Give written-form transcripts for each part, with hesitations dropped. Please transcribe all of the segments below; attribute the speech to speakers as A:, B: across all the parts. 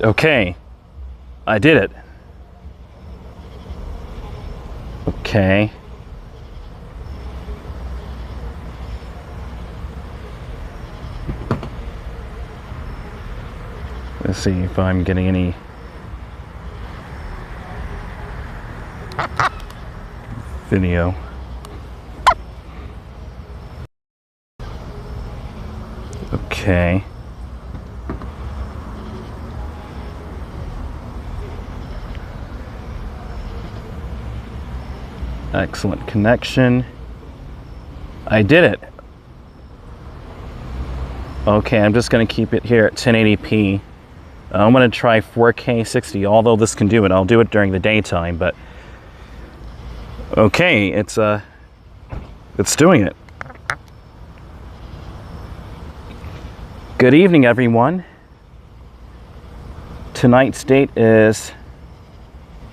A: Okay, I did it. Okay. Let's see if I'm getting any video. Okay. Excellent connection. I did it. Okay, I'm just going to keep it here at 1080p. I'm going to try 4K 60, although this can do it. I'll do it during the daytime, but okay, it's doing it. Good evening, everyone. Tonight's date is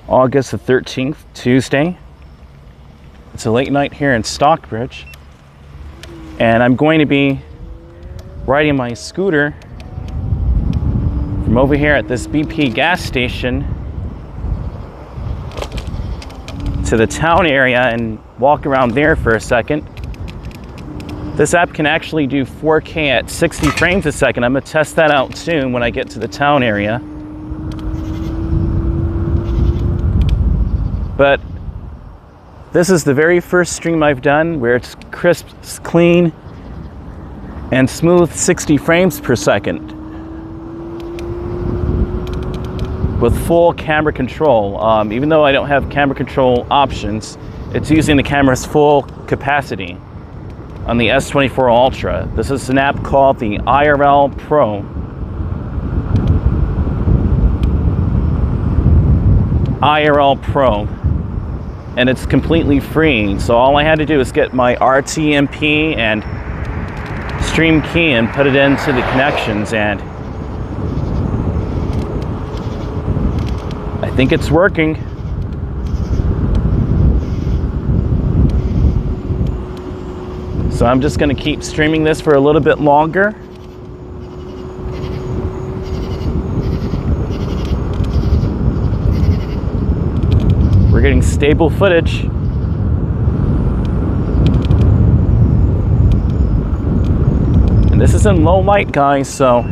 A: August the 13th, Tuesday. It's a late night here in Stockbridge, and I'm going to be riding my scooter from over here at this BP gas station to the town area and walk around there for a second. This app can actually do 4K at 60 frames a second. I'm gonna test that out soon when I get to the town area. But this is the very first stream I've done where it's crisp, clean, and smooth 60 frames per second with full camera control. Even though I don't have camera control options, it's using the camera's full capacity on the S24 Ultra. This is an app called the IRL Pro. IRL Pro. And it's completely free. So all I had to do is get my RTMP and Stream key and put it into the connections, and I think it's working. So I'm just going to keep streaming this for a little bit longer. We're getting stable footage. And this is in low light, guys, so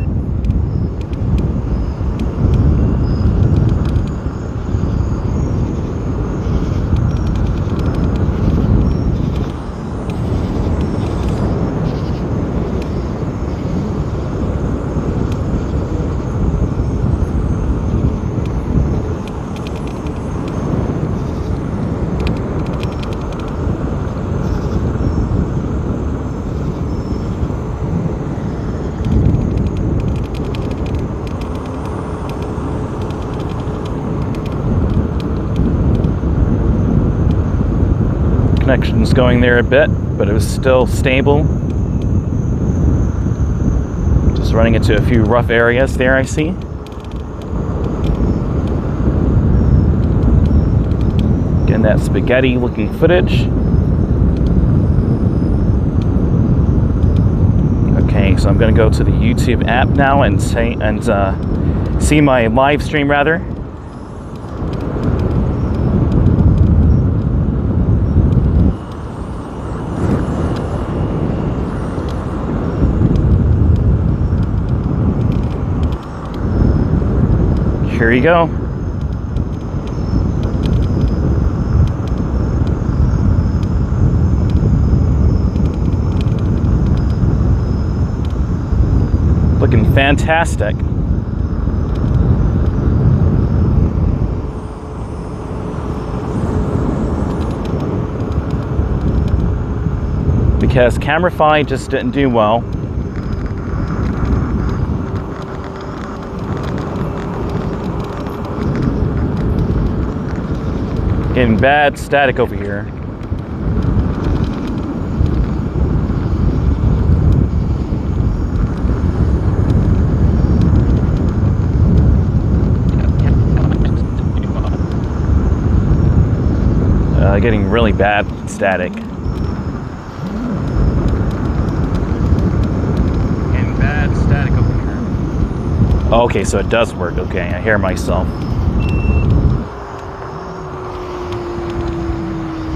A: connection's going there a bit, but it was still stable. Just running into a few rough areas there, I see. Getting that spaghetti looking footage. Okay, so I'm gonna go to the YouTube app now and see my live stream rather. Here you go. Looking fantastic. Because Camerify just didn't do well. Getting bad static over here. Getting really bad static. Getting bad static over here. Okay, so it does work. Okay, I hear myself.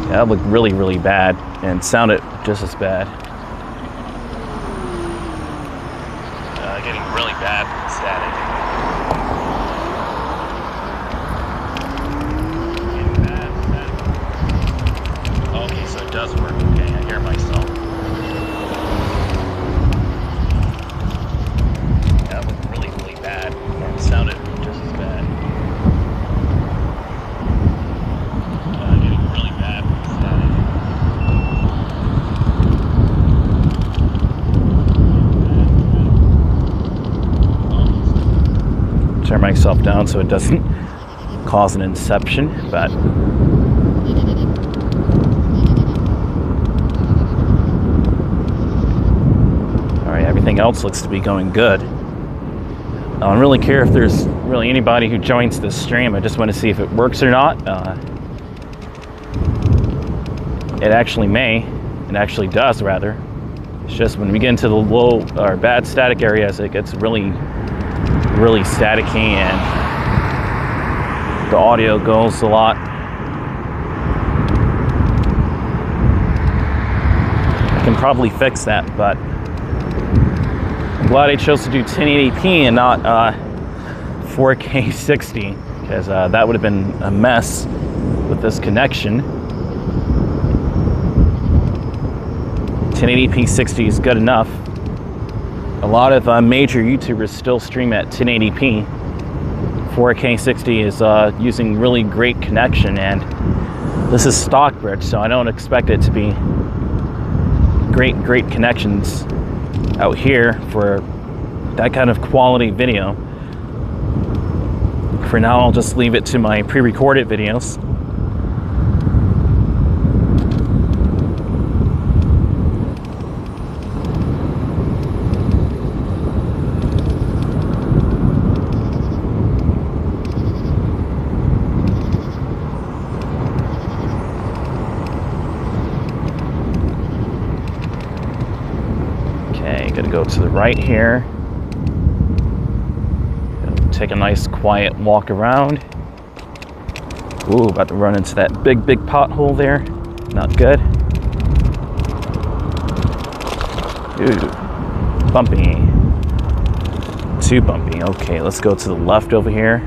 A: Yeah, that looked really, really bad and sounded just as bad. Getting really bad static. Getting bad static. Okay, so it does work. Okay, I hear myself. Yeah, that looked really, really bad and sounded just as bad. Getting really bad static. Turn myself down so it doesn't cause an inception, but alright, everything else looks to be going good. I don't really care if there's really anybody who joins this stream. I just want to see if it works or not. It actually may. It actually does, rather. It's just when we get into the low or bad static areas, it gets really staticky and the audio goes a lot. I can probably fix that, but I'm glad I chose to do 1080p and not 4K 60, because that would have been a mess with this connection. 1080p 60 is good enough. A lot of major YouTubers still stream at 1080p. 4K 60 is using really great connection, and this is Stockbridge, so I don't expect it to be great connections out here for that kind of quality video. For now, I'll just leave it to my pre-recorded videos. Gonna go to the right here. Gonna take a nice quiet walk around. Ooh, about to run into that big pothole there. Not good. Ooh, bumpy. Too bumpy. Okay, let's go to the left over here.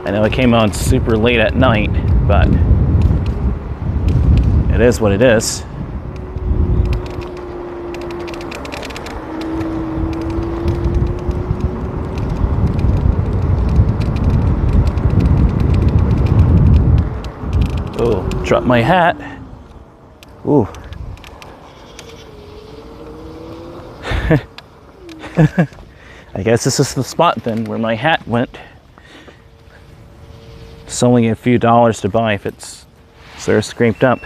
A: I know it came on super late at night, but it is what it is. Oh, dropped my hat. Ooh. I guess this is the spot then where my hat went. It's only a few dollars to buy if it's sort of scraped up.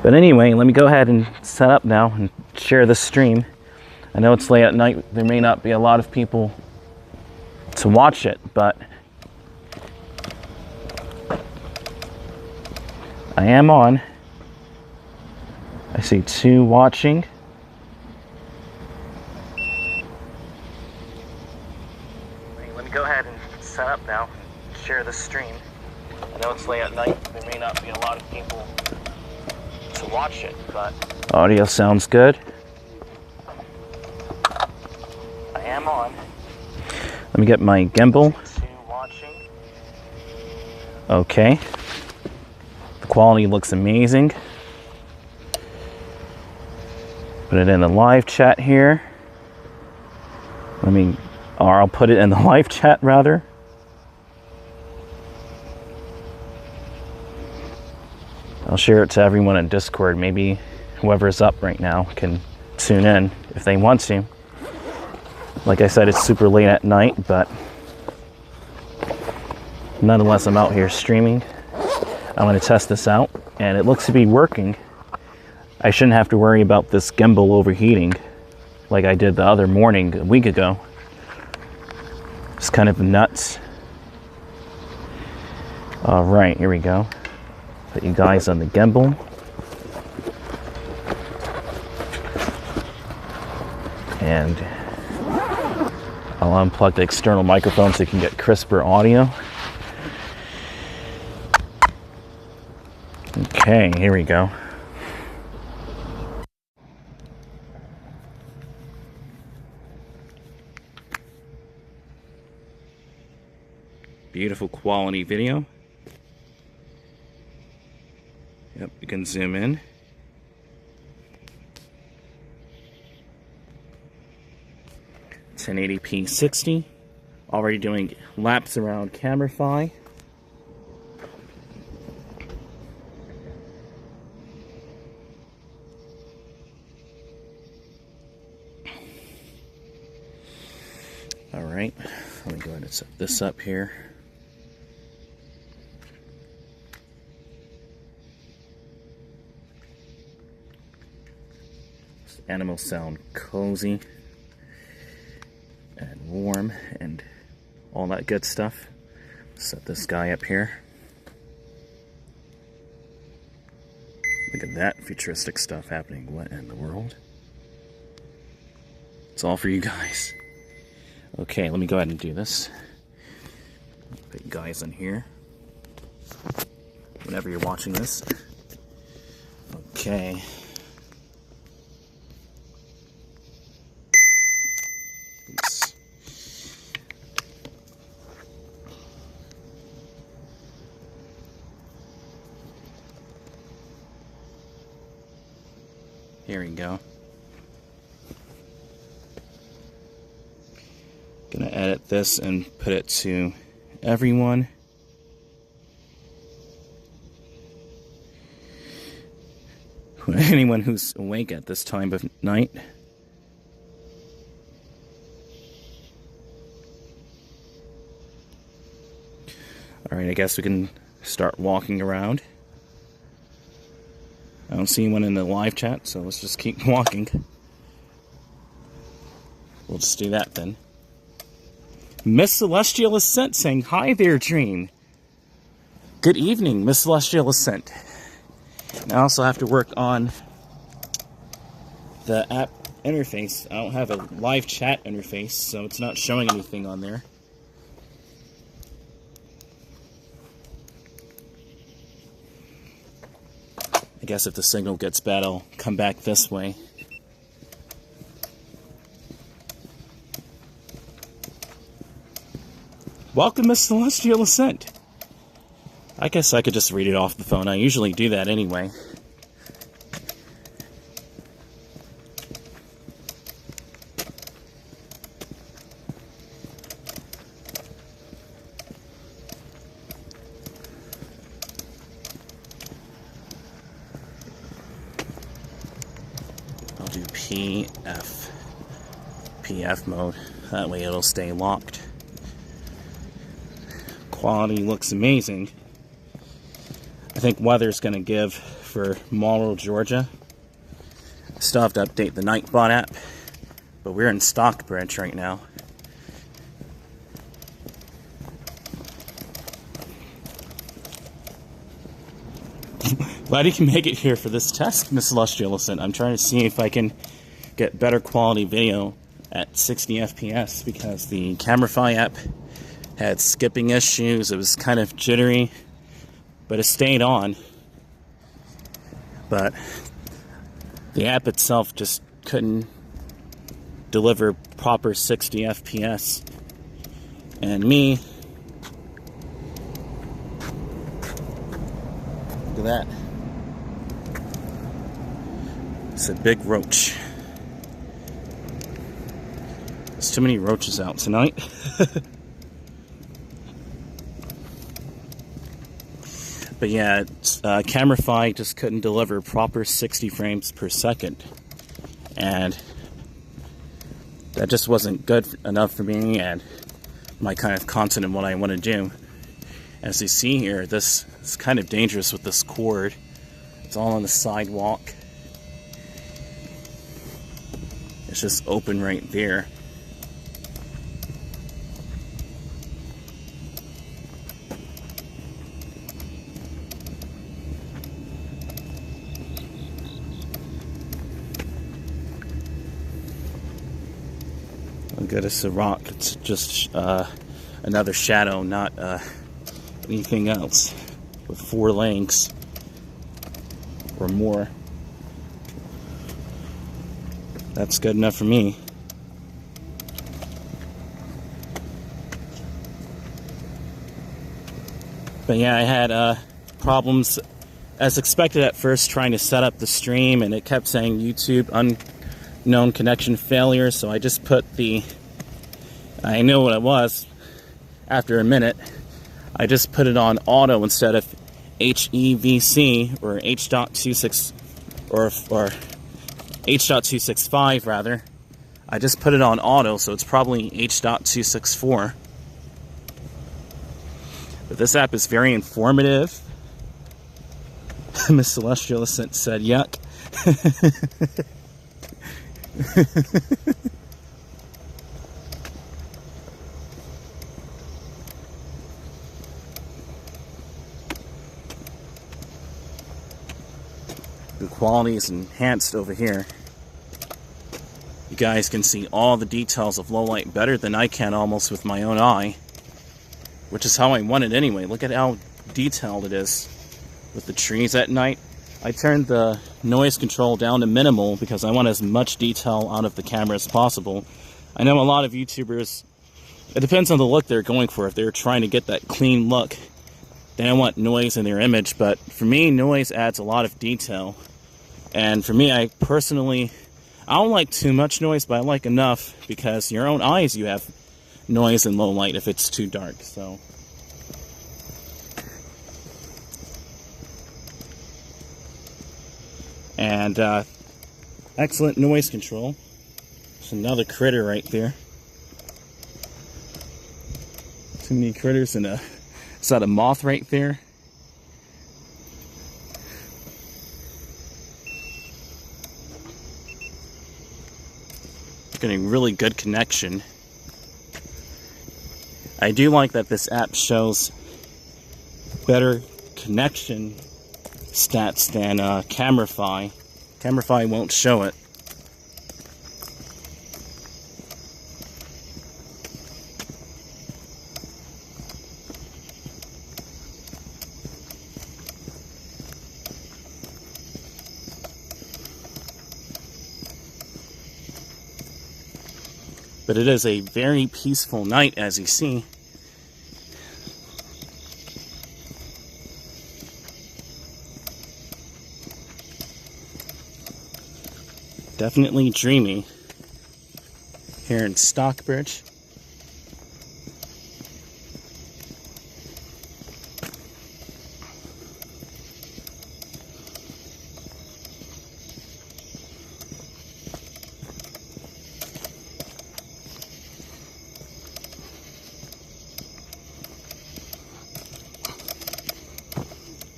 A: But anyway, let me go ahead and set up now and share this stream. I know it's late at night. There may not be a lot of people to watch it, but I am on. I see 2 watching. Let me go ahead and set up now and share this stream. I know it's late at night. There may not be a lot of people to watch it, but audio sounds good. I am on. Let me get my gimbal. Okay. The quality looks amazing. Put it in the live chat here. Or I'll put it in the live chat rather. I'll share it to everyone in Discord. Maybe whoever's up right now can tune in if they want to. Like I said, it's super late at night, but nonetheless, I'm out here streaming. I'm going to test this out, and it looks to be working. I shouldn't have to worry about this gimbal overheating like I did the other morning a week ago. It's kind of nuts. All right, here we go. Put you guys on the gimbal. And I'll unplug the external microphone so you can get crisper audio. Okay, here we go. Beautiful quality video. Yep, you can zoom in. (1080p 60). Already doing laps around Camera-Fi. Alright, let me go ahead and set this up here. This animals sound cozy and warm and all that good stuff. Set this guy up here. Look at that futuristic stuff happening. What in the world? It's all for you guys. Okay, let me go ahead and do this. Put you guys in here whenever you're watching this. Okay. Oops. Here we go. Gonna edit this and put it to everyone. Anyone who's awake at this time of night. Alright, I guess we can start walking around. I don't see anyone in the live chat, so let's just keep walking. We'll just do that then. Miss Celestial Ascent saying, hi there, Dream. Good evening, Miss Celestial Ascent. And I also have to work on the app interface. I don't have a live chat interface, so it's not showing anything on there. I guess if the signal gets bad, I'll come back this way. Welcome, Miss Celestial Ascent. I guess I could just read it off the phone. I usually do that anyway. I'll do PF mode. That way it'll stay locked. Quality looks amazing. I think weather's going to give for Marlboro, Georgia. Still have to update the Nightbot app, but we're in Stockbridge right now. Glad you can make it here for this test, Miss Celestial Ascent. I'm trying to see if I can get better quality video at 60 FPS because the Camera-Fi app had skipping issues. It was kind of jittery, but it stayed on. But the app itself just couldn't deliver proper 60 FPS. And me, look at that. It's a big roach. There's too many roaches out tonight. But yeah, Camera-Fi just couldn't deliver proper 60 frames per second. And that just wasn't good enough for me and my kind of content and what I want to do. As you see here, this is kind of dangerous with this cord. It's all on the sidewalk. It's just open right there. Look at it's a rock. It's just another shadow, not anything else. With 4 lengths or more. That's good enough for me. But yeah, I had problems as expected at first trying to set up the stream, and it kept saying YouTube unknown connection failure, so I just put I know what it was after a minute. I just put it on auto instead of HEVC or H.26 or H.265 rather. I just put it on auto, so it's probably H.264. But this app is very informative. Miss Celestial said yuck. The quality is enhanced over here. You guys can see all the details of low light better than I can almost with my own eye. Which is how I want it anyway. Look at how detailed it is with the trees at night. I turned the noise control down to minimal because I want as much detail out of the camera as possible. I know a lot of YouTubers, it depends on the look they're going for. If they're trying to get that clean look, they don't want noise in their image. But for me, noise adds a lot of detail. And for me, I don't like too much noise, but I like enough because your own eyes, you have noise in low light if it's too dark. So and excellent noise control. There's another critter right there. Too many critters and is that a moth right there? Getting really good connection. I do like that this app shows better connection stats than Camerify. Camerify won't show it. But it is a very peaceful night, as you see. Definitely dreamy here in Stockbridge.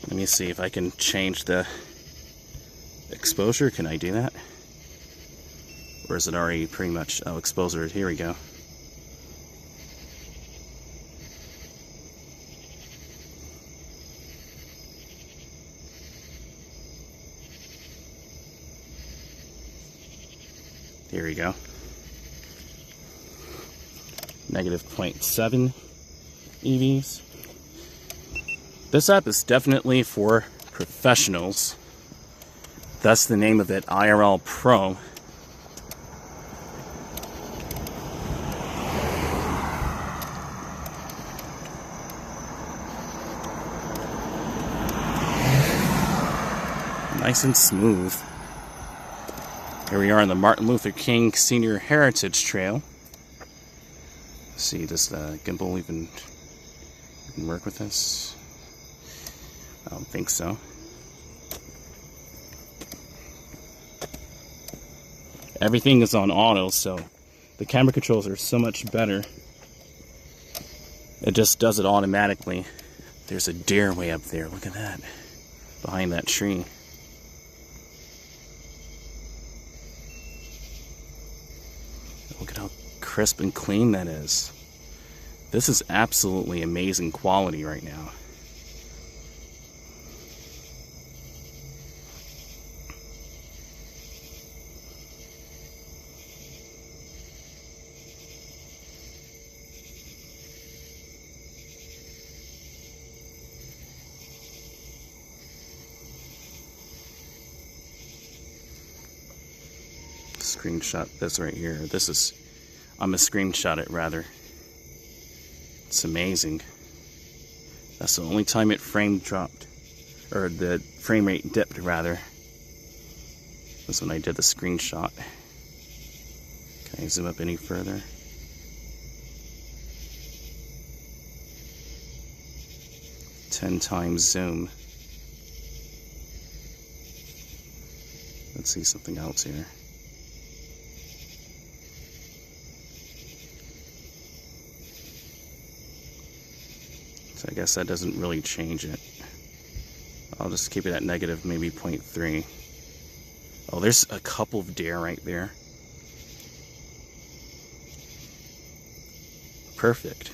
A: Let me see if I can change the exposure. Can I do that? Or is it already pretty much, oh, exposure, here we go. Here we go. Negative 0.7 EVs. This app is definitely for professionals. That's the name of it, IRL Pro. Nice and smooth. Here we are on the Martin Luther King Senior Heritage Trail. Let's see, does the gimbal even work with this? I don't think so. Everything is on auto, so the camera controls are so much better. It just does it automatically. There's a deer way up there. Look at that. Behind that tree. Look at how crisp and clean that is. This is absolutely amazing quality right now. screenshot this right here. I'm gonna screenshot it rather. It's amazing. That's the only time it frame dropped, or the frame rate dipped rather, was when I did the screenshot. Can I zoom up any further? Ten times zoom. Let's see something else here. So I guess that doesn't really change it. I'll just keep it at negative maybe 0.3. Oh, there's a couple of deer right there. Perfect.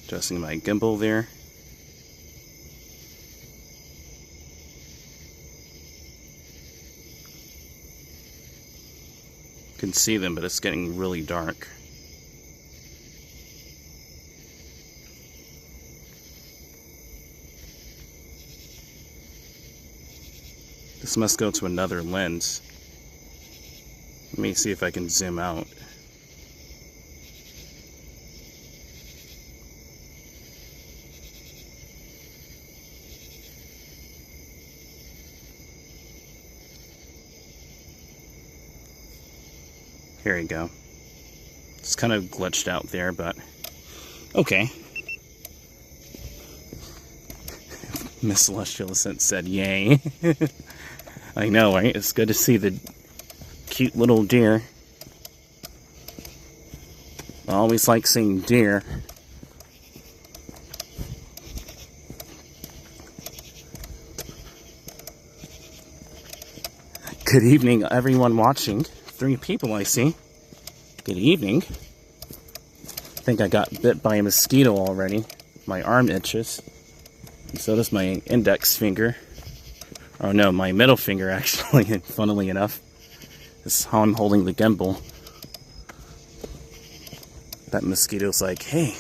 A: Adjusting my gimbal there. You can see them, but it's getting really dark. This must go to another lens. Let me see if I can zoom out. Here we go. It's kind of glitched out there, but okay. Miss Celestial Ascent said, yay. I know, right? It's good to see the cute little deer. I always like seeing deer. Good evening, everyone watching. 3 people I see. Good evening. I think I got bit by a mosquito already. My arm itches. And so does my index finger. Oh no, my middle finger actually, funnily enough. This is how I'm holding the gimbal. That mosquito's like, hey.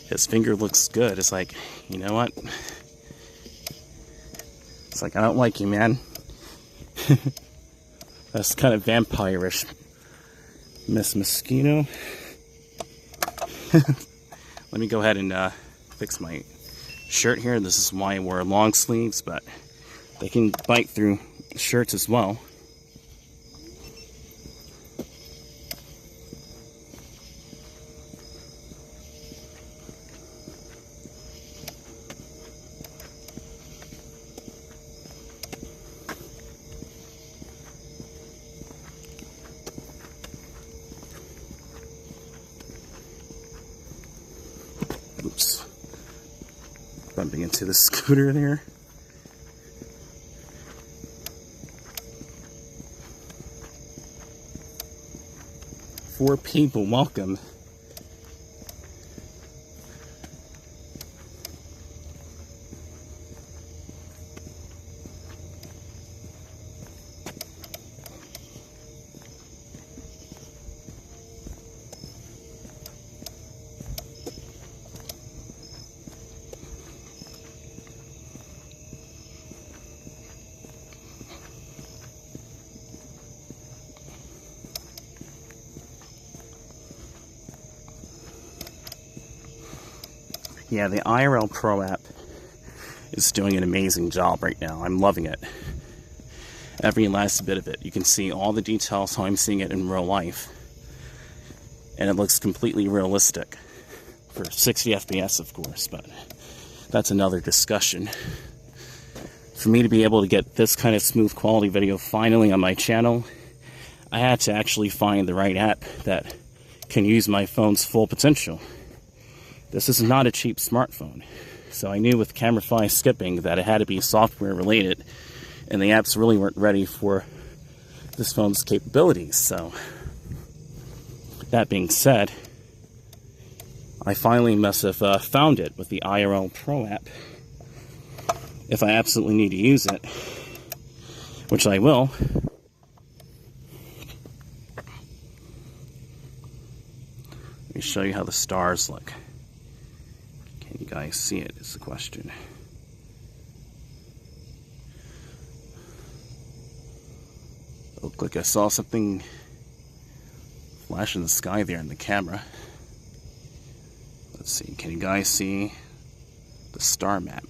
A: His finger looks good. It's like, you know what? It's like, I don't like you, man. That's kind of vampire-ish. Miss Mosquito. Let me go ahead and fix my shirt here. This is why I wear long sleeves, but they can bite through shirts as well. Oops. Bumping into the scooter there. Four people, welcome. Yeah, the IRL Pro app is doing an amazing job right now. I'm loving it. Every last bit of it. You can see all the details how I'm seeing it in real life. And it looks completely realistic. For 60 FPS, of course, but that's another discussion. For me to be able to get this kind of smooth quality video finally on my channel, I had to actually find the right app that can use my phone's full potential. This is not a cheap smartphone, so I knew with Camera skipping that it had to be software related, and the apps really weren't ready for this phone's capabilities. So, that being said, I finally must have found it with the IRL Pro app. if I absolutely need to use it, which I will. Let me show you how the stars look. Can you guys see it is the question. Looked like I saw something flash in the sky there in the camera. Let's see, can you guys see the star map?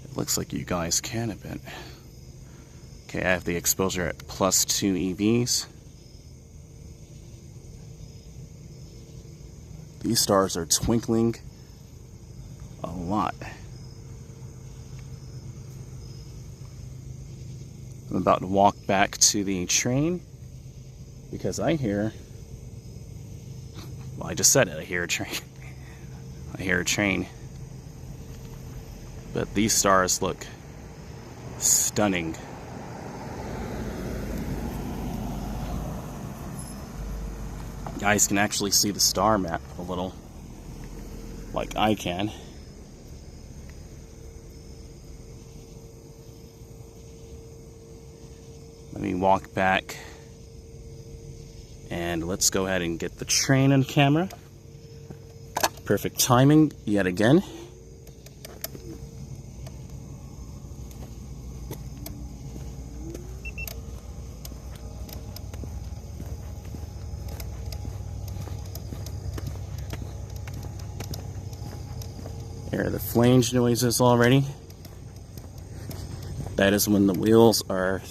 A: It looks like you guys can a bit. Okay, I have the exposure at +2 EVs. These stars are twinkling a lot. I'm about to walk back to the train because I hear, well, I just said it, I hear a train. I hear a train. But these stars look stunning. You guys can actually see the star map a little, like I can. Let me walk back and let's go ahead and get the train on camera. Perfect timing yet again. Hear the flange noises already. That is when the wheels are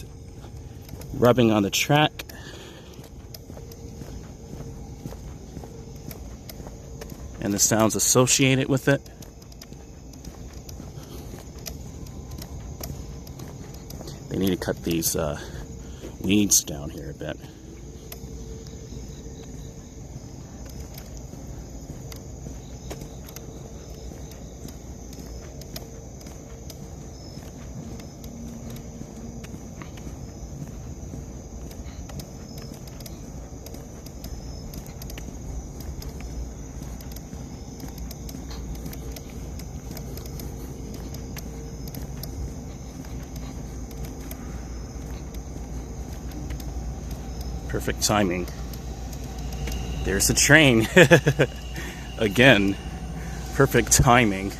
A: rubbing on the track. And the sounds associated with it. They need to cut these weeds down here a bit. Perfect timing. There's the train. Again, perfect timing.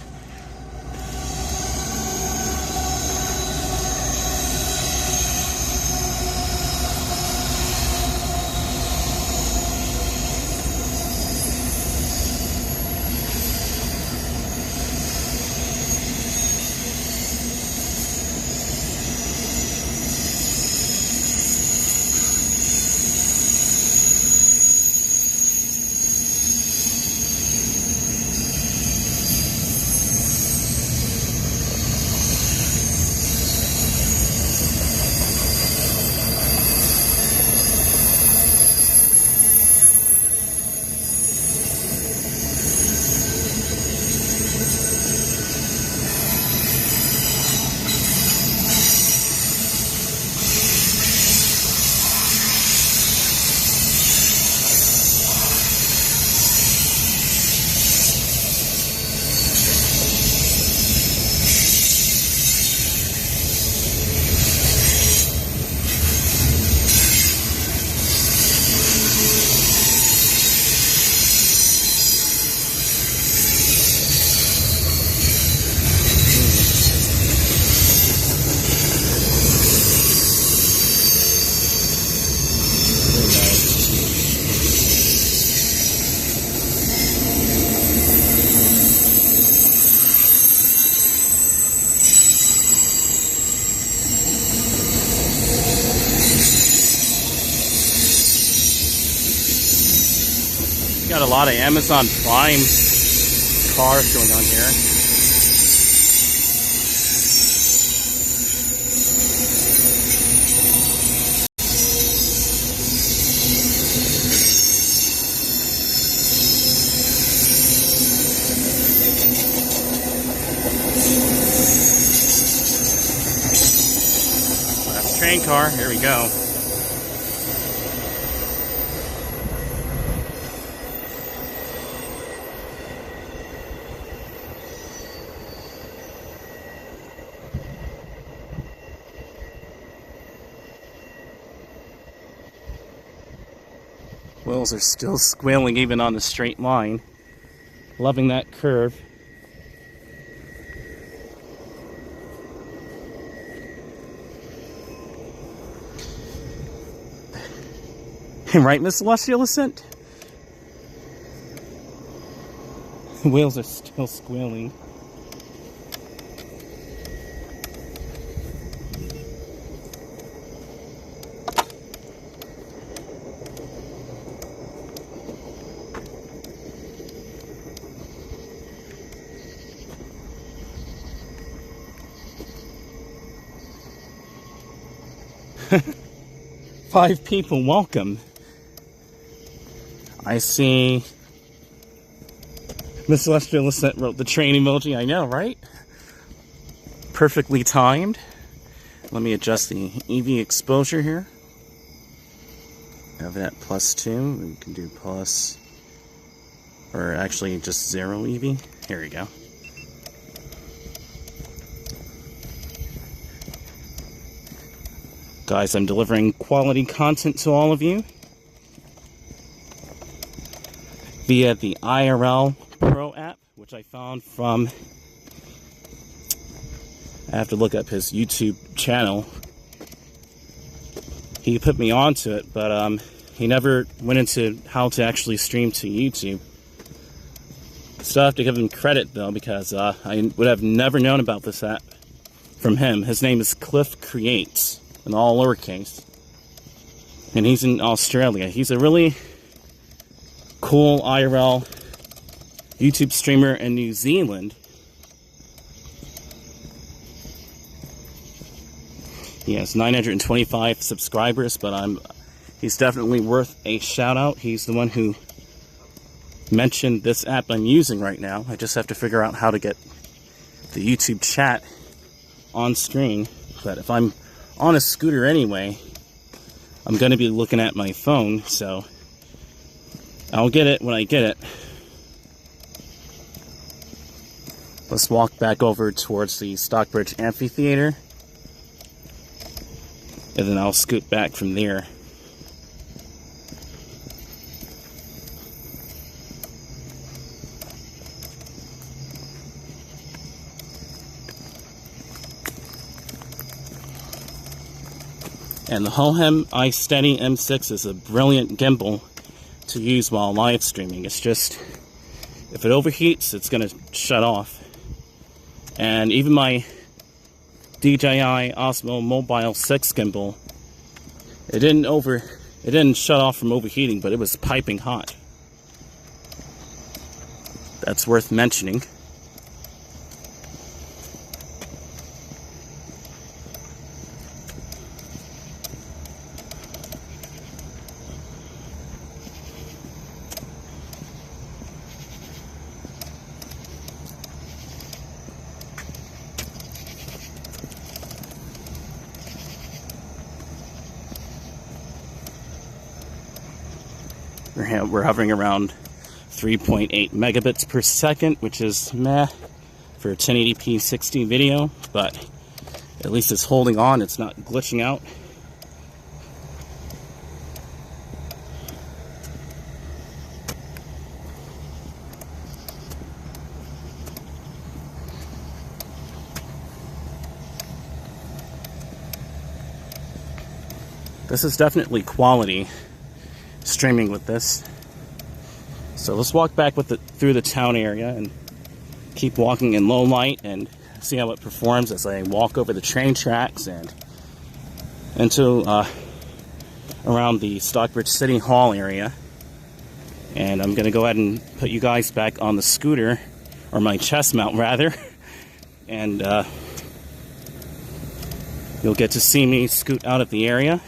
A: Got a lot of Amazon Prime cars going on here. Last train car, here we go. Wheels are still squealing even on the straight line. Loving that curve. Right, Miss Celestial Ascent? The wheels are still squealing. Five people, welcome. I see Miss Celestial Ascent wrote the train emoji. I know, right? Perfectly timed. Let me adjust the EV exposure here. Have that +2. We can do plus, or actually just 0 EV. Here we go. Guys, I'm delivering quality content to all of you via the IRL Pro app, which I found from, I have to look up his YouTube channel. He put me onto it, but he never went into how to actually stream to YouTube. Still have to give him credit though, because I would have never known about this app from him. His name is Cliff Creates, in all lowercase, and he's in Australia. He's a really cool IRL YouTube streamer in New Zealand. He has 925 subscribers, but he's definitely worth a shout out. He's the one who mentioned this app I'm using right now. I just have to figure out how to get the YouTube chat on screen. But if I'm on a scooter anyway, I'm going to be looking at my phone, so I'll get it when I get it. Let's walk back over towards the Stockbridge Amphitheater, and then I'll scoot back from there. And the Hohem iSteady M6 is a brilliant gimbal to use while live streaming. It's just, if it overheats, it's going to shut off. And even my DJI Osmo Mobile 6 gimbal, it didn't shut off from overheating, but it was piping hot. That's worth mentioning. We're hovering around 3.8 megabits per second, which is meh for 1080p 60 video, but at least it's holding on, it's not glitching out. This is definitely quality streaming with this. So let's walk back through the town area and keep walking in low light and see how it performs as I walk over the train tracks and into around the Stockbridge City Hall area. And I'm gonna go ahead and put you guys back on the scooter, or my chest mount rather, and you'll get to see me scoot out of the area.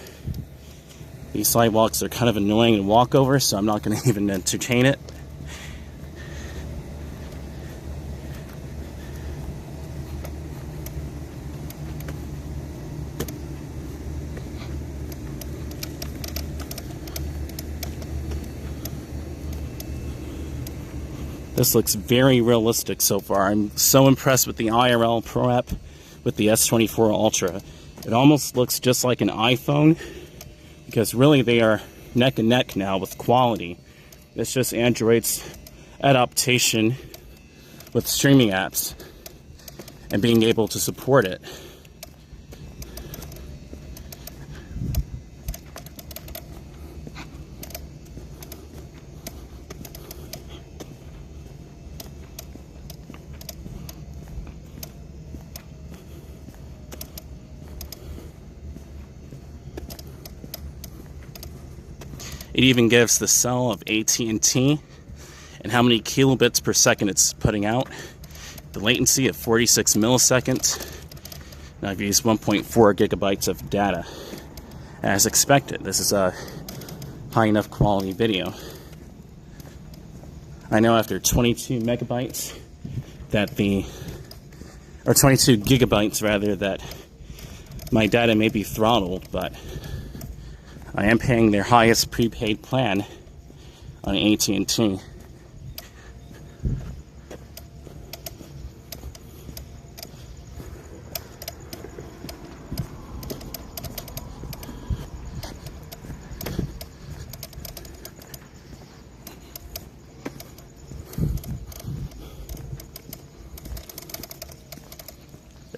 A: These sidewalks are kind of annoying to walk over, so I'm not going to even entertain it. This looks very realistic so far. I'm so impressed with the IRL Pro app with the S24 Ultra. It almost looks just like an iPhone, because really they are neck and neck now with quality. It's just Android's adaptation with streaming apps and being able to support it. It even gives the cell of AT&T and how many kilobits per second it's putting out. The latency at 46 milliseconds. Now I've used 1.4 gigabytes of data. As expected, this is a high enough quality video. I know after 22 megabytes that or 22 gigabytes rather, that my data may be throttled, but I am paying their highest prepaid plan on AT&T.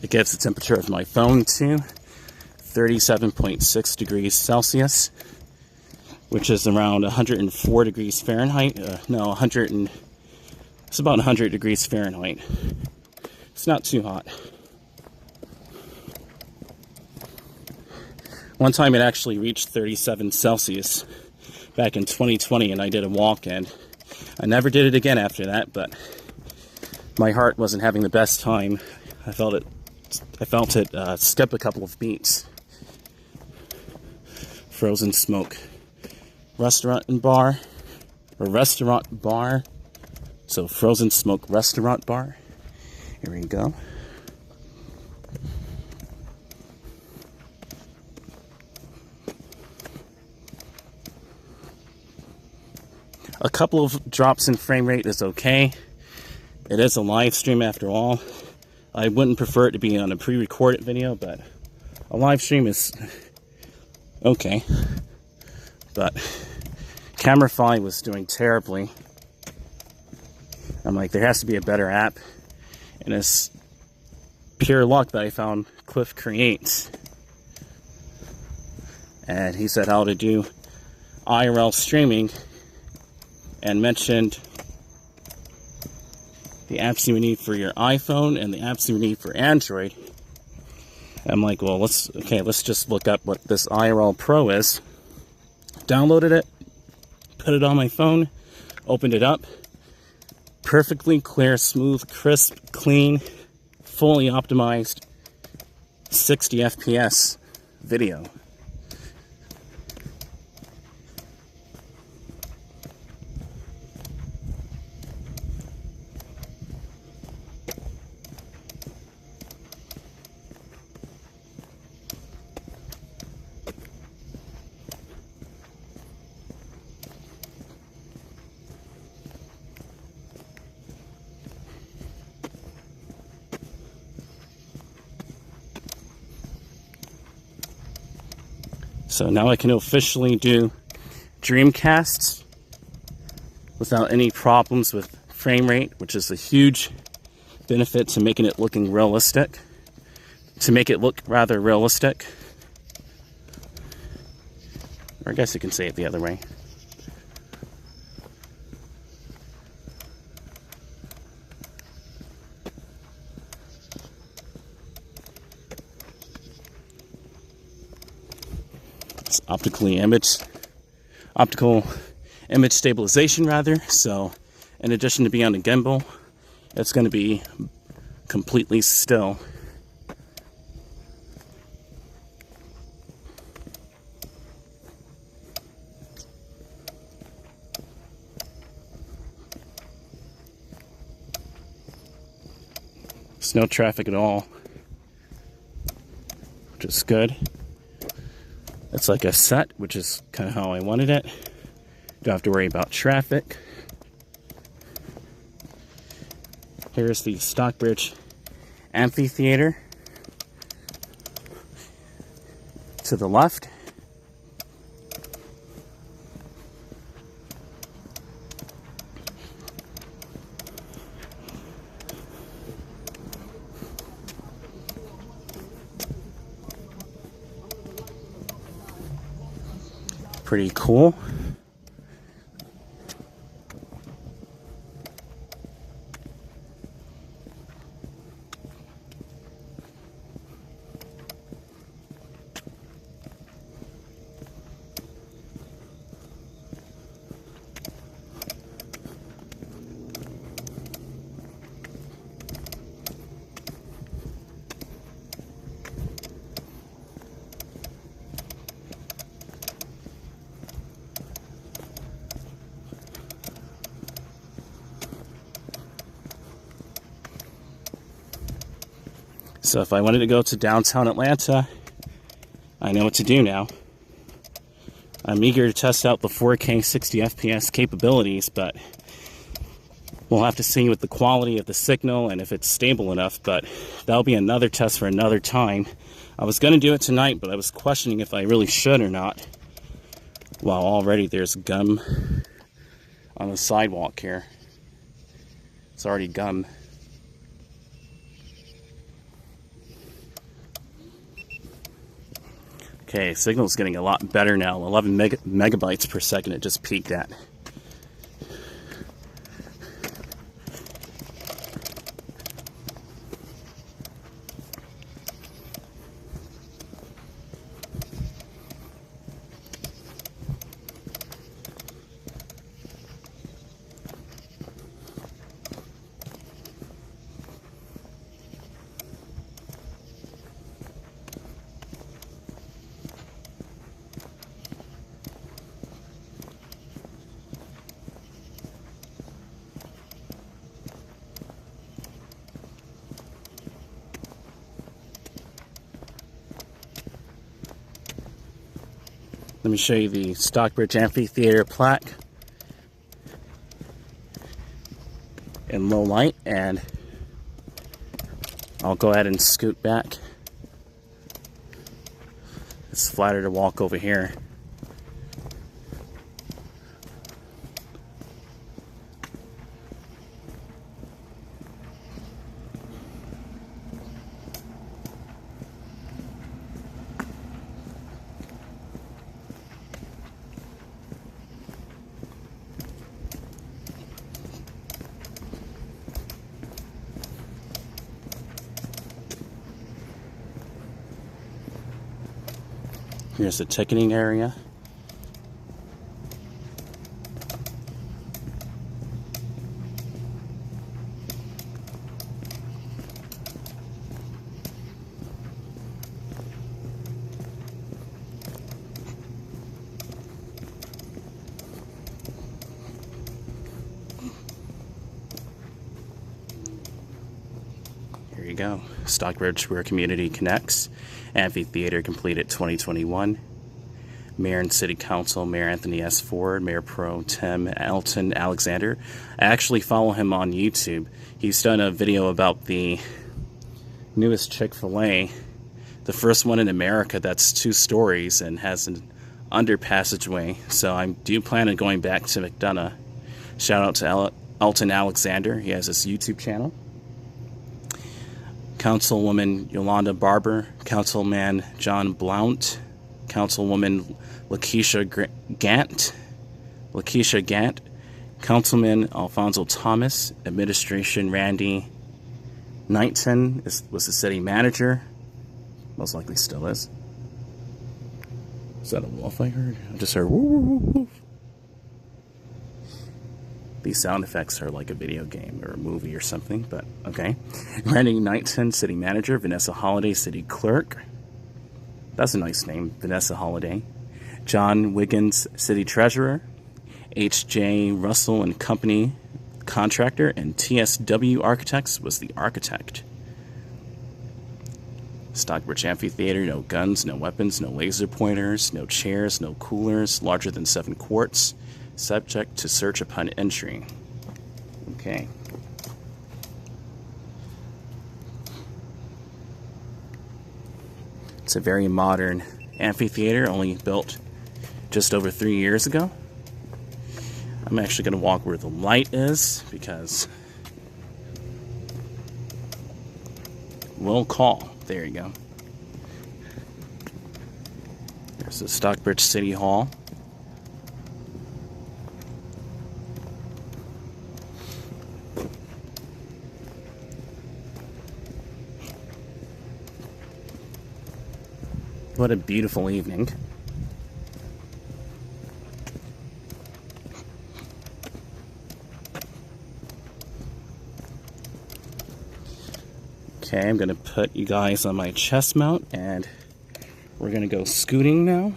A: It gives the temperature of my phone to 37.6 degrees Celsius, which is around 104 degrees Fahrenheit. It's about 100 degrees Fahrenheit. It's not too hot. One time it actually reached 37 Celsius back in 2020, and I did a walk-in. I never did it again after that, but my heart wasn't having the best time. I felt it skip a couple of beats. Frozen Smoke restaurant and bar, or restaurant bar. So Frozen Smoke restaurant bar. Here we go. A couple of drops in frame rate is okay. It is a live stream after all. I wouldn't prefer it to be on a pre-recorded video, but a live stream is okay. But Camera-Fi was doing terribly. I'm like, there has to be a better app. And it's pure luck that I found Cliff Creates. And he said how to do IRL streaming and mentioned the apps you need for your iPhone and the apps you need for Android. I'm like, well, let's just look up what this IRL Pro is. Downloaded it, put it on my phone, opened it up. Perfectly clear, smooth, crisp, clean, fully optimized 60 FPS video. So now I can officially do Dreamcasts without any problems with frame rate, which is a huge benefit to making it looking realistic. To make it look rather realistic. Or I guess you can say it the other way. It's optical image stabilization rather. So in addition to being on a gimbal, it's going to be completely still. There's no traffic at all, which is good. It's like a set, which is kind of how I wanted it. Don't have to worry about traffic. Here's the Stockbridge amphitheater to the left. Pretty cool. So if I wanted to go to downtown Atlanta, I know what to do now. I'm eager to test out the 4K 60 FPS capabilities, but we'll have to see with the quality of the signal and if it's stable enough, but that'll be another test for another time. I was going to do it tonight, but I was questioning if I really should or not. Well, already there's gum on the sidewalk here. It's already gum. Okay, signal's getting a lot better now. 11 megabytes per second it just peaked at. Let me show you the Stockbridge Amphitheater plaque in low light, and I'll go ahead and scoot back. It's flatter to walk over here. Here's the ticketing area. Here you go. Stockbridge, where community connects. Amphitheater completed 2021. Mayor and City Council, Mayor Anthony S. Ford, Mayor Pro Tem Alton Alexander. I actually follow him on YouTube. He's done a video about the newest Chick-fil-A, the first one in America that's 2 stories and has an under passageway. So I do plan on going back to McDonough. Shout out to Alton Alexander. He has his YouTube channel. Councilwoman Yolanda Barber, Councilman John Blount, Councilwoman Lakeisha Gant, Councilman Alfonso Thomas, Administration Randy Knighton was the city manager, most likely still is. Is that a wolf I heard? I just heard woo woo woo woo. These sound effects are like a video game or a movie or something, but okay. Randy Knighton, city manager. Vanessa Holiday, city clerk. That's a nice name, Vanessa Holiday. John Wiggins, city treasurer. H.J. Russell and Company, contractor. And TSW Architects was the architect. Stockbridge Amphitheater, no guns, no weapons, no laser pointers, no chairs, no coolers, larger than 7 quarts. Subject to search upon entry. Okay. It's a very modern amphitheater, only built just over 3 years ago. I'm actually going to walk where the light is because we'll call. There you go. There's the Stockbridge City Hall. What a beautiful evening. Okay, I'm gonna put you guys on my chest mount and we're gonna go scooting now.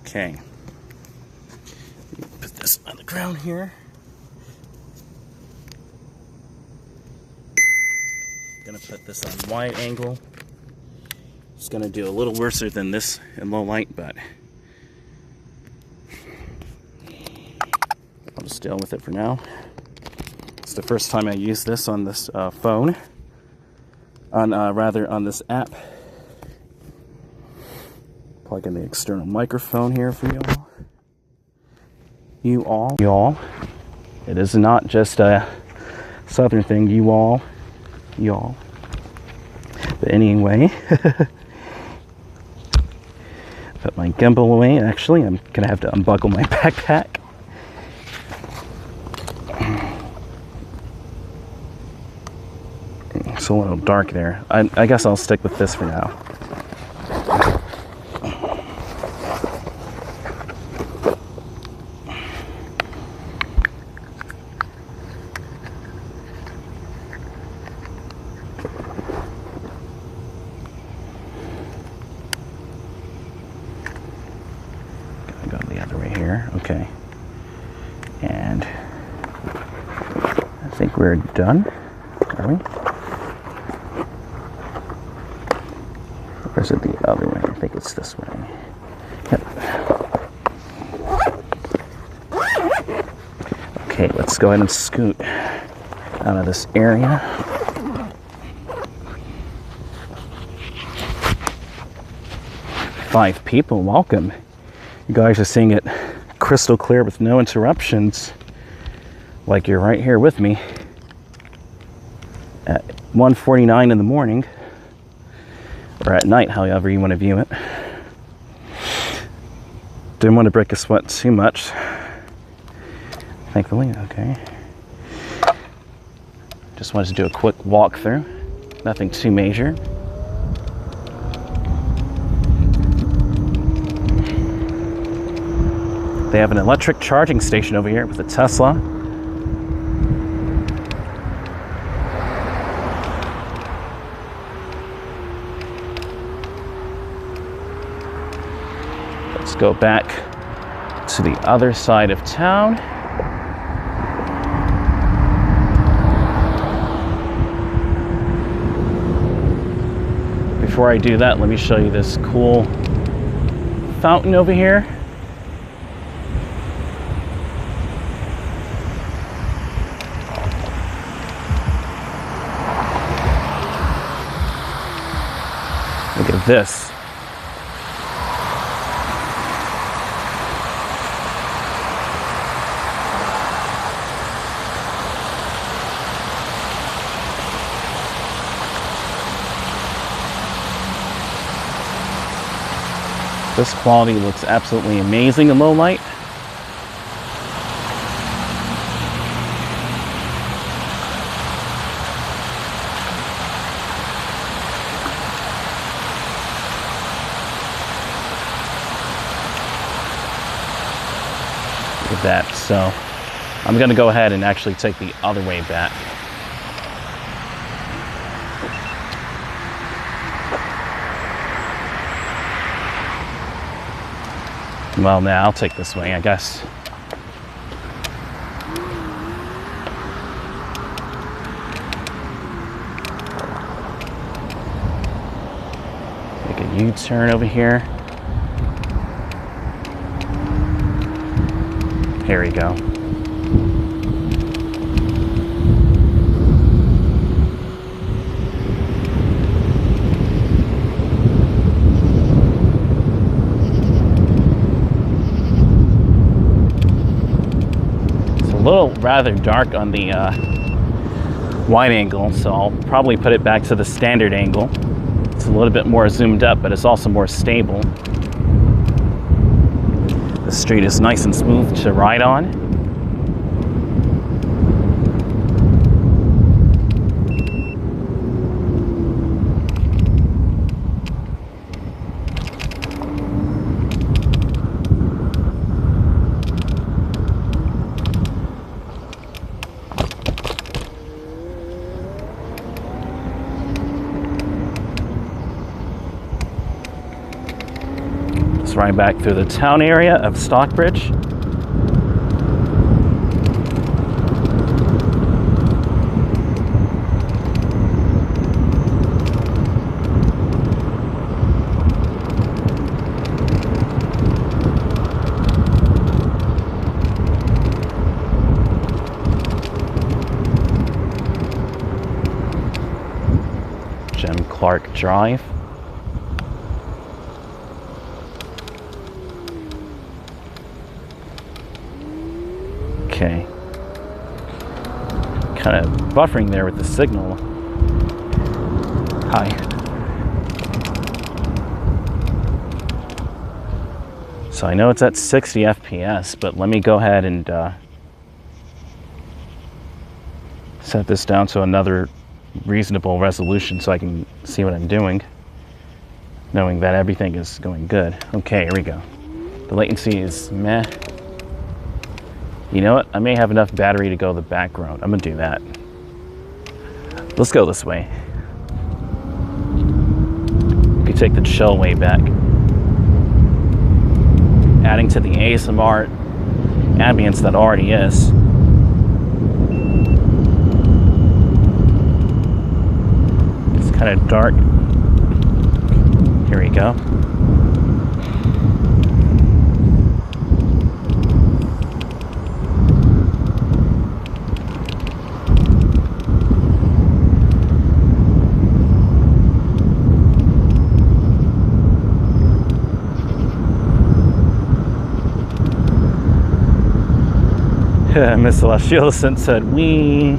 A: Okay. Put this on the ground here. Gonna put this on wide angle. It's gonna do a little worse than this in low light, but I'll just deal with it for now. It's the first time I use this on this phone, on this app. Plug in the external microphone here for you all. It is not just a southern thing, y'all. But anyway, put my gimbal away. Actually, I'm gonna have to unbuckle my backpack. It's a little dark there. I guess I'll stick with this for now. Go the other way here. Okay. And I think we're done. Are we? Or is it the other way? I think it's this way. Yep. Okay, let's go ahead and scoot out of this area. Five people, welcome. You guys are seeing it crystal clear with no interruptions, like you're right here with me at 1:49 in the morning, or at night, however you want to view it. Didn't want to break a sweat too much, thankfully. Okay, just wanted to do a quick walkthrough, nothing too major. They have an electric charging station over here with a Tesla. Let's go back to the other side of town. Before I do that, let me show you this cool fountain over here. Look at this. This quality looks absolutely amazing in low light. Look at that. So I'm going to go ahead and actually take the other way back. Well, now I'll take this way, I guess. Make a U-turn over here. Here we go. A little rather dark on the wide angle, so I'll probably put it back to the standard angle. It's a little bit more zoomed up, but it's also more stable. The street is nice and smooth to ride on. Let's ride back through the town area of Stockbridge. Clark Drive. Okay. Kind of buffering there with the signal. Hi. So I know it's at 60 FPS, but let me go ahead and set this down to another reasonable resolution so I can see what I'm doing, knowing that everything is going good. Okay, here we go. The latency is meh. You know what? I may have enough battery to go the back road. I'm gonna do that. Let's go this way. We could take the chill way back. Adding to the ASMR ambience that already is. Kind of dark. Here we go. Miss Celestialcent said, "Wee."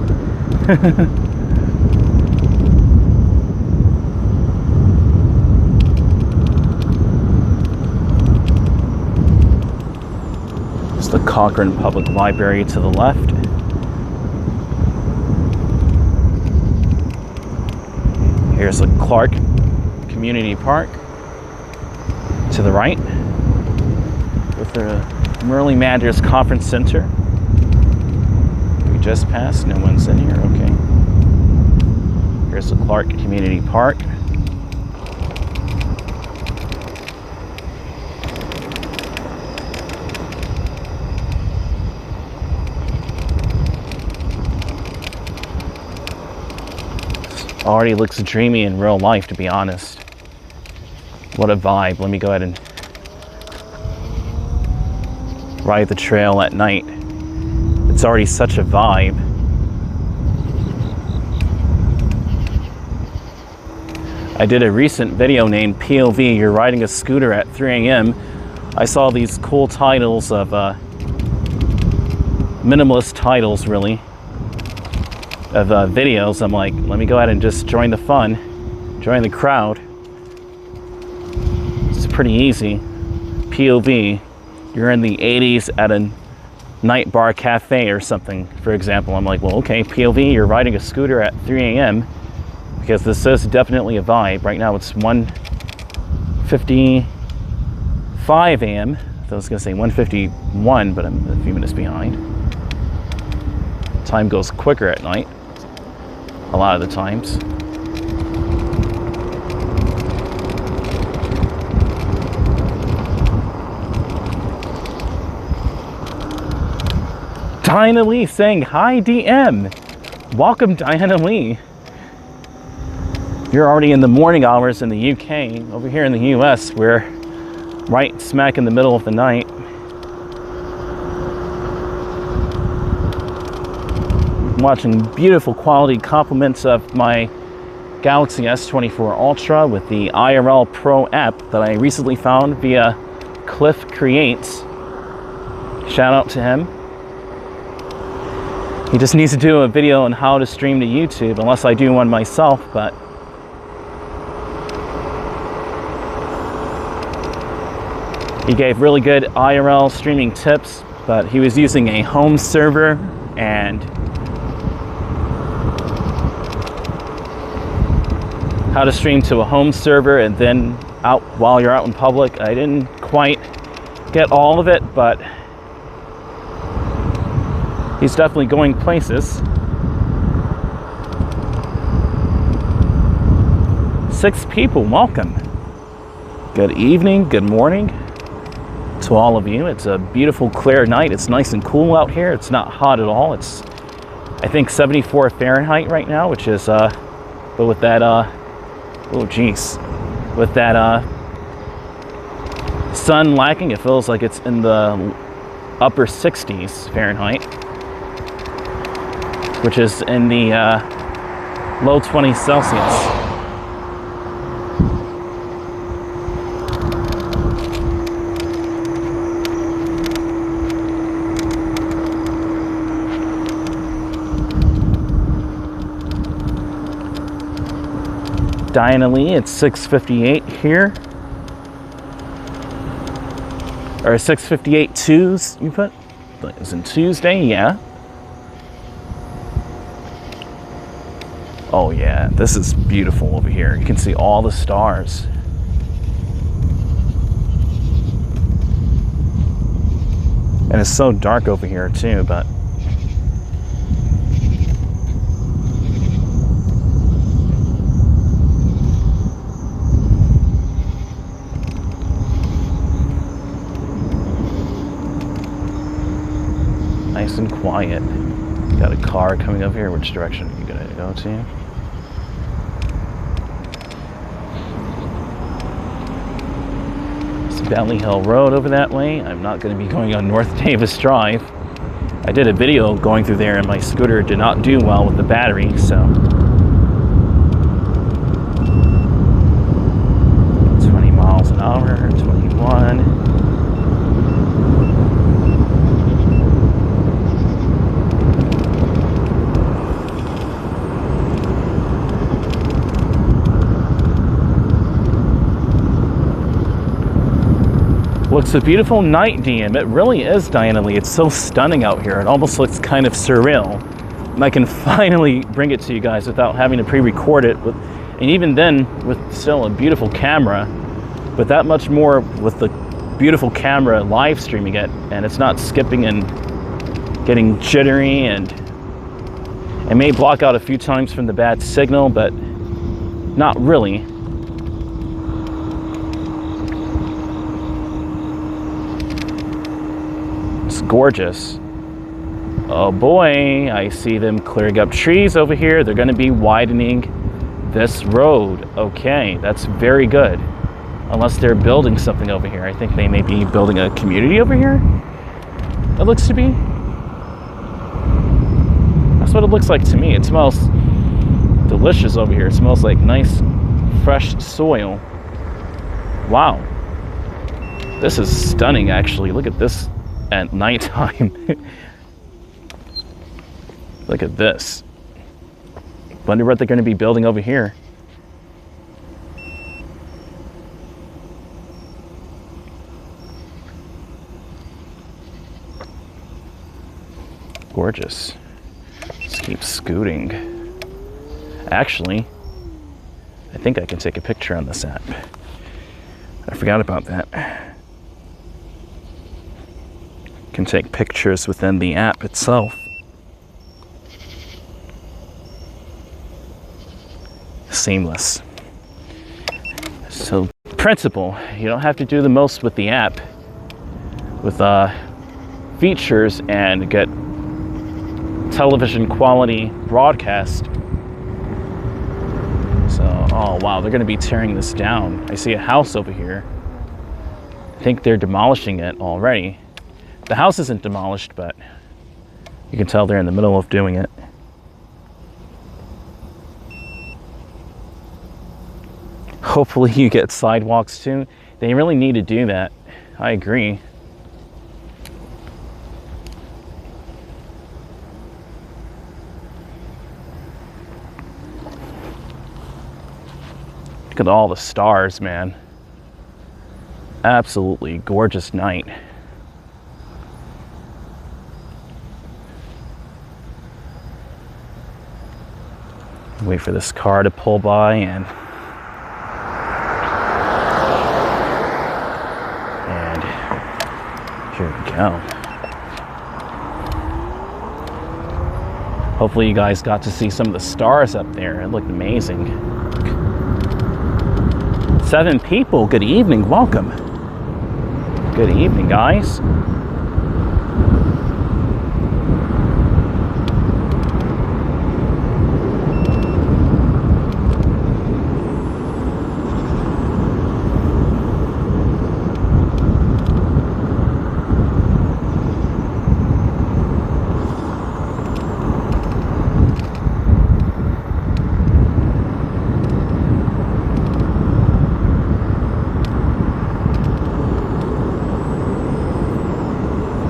A: The Cochrane Public Library to the left. Here's the Clark Community Park to the right, with the Merle Manders Conference Center. We just passed, no one's in here, okay. Here's the Clark Community Park. Already looks dreamy in real life, to be honest. What a vibe. Let me go ahead and ride the trail at night. It's already such a vibe. I did a recent video named POV, You're Riding a Scooter at 3 a.m. I saw these cool titles of minimalist titles, really, of videos. I'm like, let me go ahead and just join the fun, join the crowd. It's pretty easy. POV, you're in the 80s at a night bar cafe or something, for example. I'm like, well, okay, POV, you're riding a scooter at 3 a.m. because this is definitely a vibe. Right now it's 1:55 a.m. I was gonna say 1:51, but I'm a few minutes behind. Time goes quicker at night, a lot of the times. Diana Lee saying, hi DM. Welcome, Diana Lee. You're already in the morning hours in the UK. Over here in the US, we're right smack in the middle of the night. Watching beautiful quality compliments of my Galaxy S24 Ultra with the IRL Pro app that I recently found via Cliff Creates. Shout out to him. He just needs to do a video on how to stream to YouTube, unless I do one myself, but he gave really good IRL streaming tips, but he was using a home server and how to stream to a home server and then out while you're out in public. I didn't quite get all of it, but he's definitely going places. 6 people, welcome. Good evening, good morning. to all of you. It's a beautiful, clear night. It's nice and cool out here. It's not hot at all. It's, I think, 74 Fahrenheit right now, which is, but with that, oh geez, with that sun lacking, it feels like it's in the upper 60s Fahrenheit, which is in the low 20s Celsius. Diana Lee, it's 6:58 here. Or 6:58 twos, you put? Is it Tuesday? Yeah. Oh yeah, this is beautiful over here. You can see all the stars. And it's so dark over here too, but nice and quiet. Got a car coming up here. Which direction are you gonna go to? It's Valley Hill Road over that way. I'm not gonna be going on North Davis Drive. I did a video going through there and my scooter did not do well with the battery, so. 20 miles an hour, 21. Looks a beautiful night, DM. It really is, Diana Lee. It's so stunning out here. It almost looks kind of surreal. And I can finally bring it to you guys without having to pre-record it. And even then, with still a beautiful camera, but that much more with the beautiful camera live streaming it, and it's not skipping and getting jittery, and it may block out a few times from the bad signal, but not really. Gorgeous. Oh boy, I see them clearing up trees over here. They're going to be widening this road. Okay, that's very good. Unless they're building something over here. I think they may be building a community over here. It looks to be. That's what it looks like to me. It smells delicious over here. It smells like nice, fresh soil. Wow. This is stunning, actually. Look at this. At nighttime. Look at this. Wonder what they're going to be building over here. Gorgeous. Just keep scooting. Actually, I think I can take a picture on this app. I forgot about that. Can take pictures within the app itself. Seamless. So, principle, you don't have to do the most with the app with features and get television quality broadcast. So, oh wow, they're going to be tearing this down. I see a house over here. I think they're demolishing it already. The house isn't demolished, but you can tell they're in the middle of doing it. Hopefully you get sidewalks too. They really need to do that. I agree. Look at all the stars, man. Absolutely gorgeous night. Wait for this car to pull by and here we go. Hopefully you guys got to see some of the stars up there. It looked amazing. 7 people, good evening, welcome. Good evening, guys.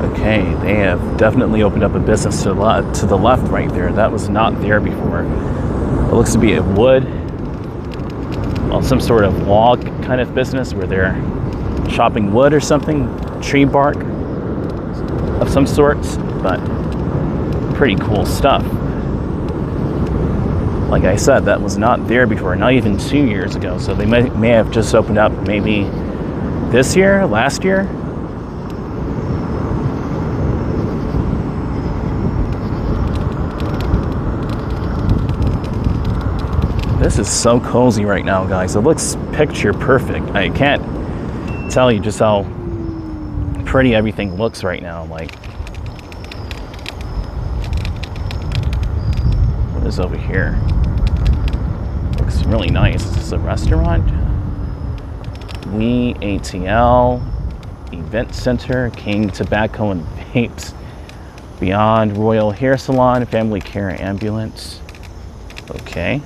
A: Okay, they have definitely opened up a business to the left right there. That was not there before. It looks to be a wood, well, some sort of log kind of business where they're chopping wood or something, tree bark of some sorts, but pretty cool stuff. Like I said, that was not there before, not even 2 years ago. So they may have just opened up maybe this year, last year. This is so cozy right now, guys. It looks picture perfect. I can't tell you just how pretty everything looks right now. Like, what is over here? Looks really nice. Is this a restaurant? We ATL, Event Center, King Tobacco and Vapes, Beyond Royal Hair Salon, Family Care Ambulance. Okay.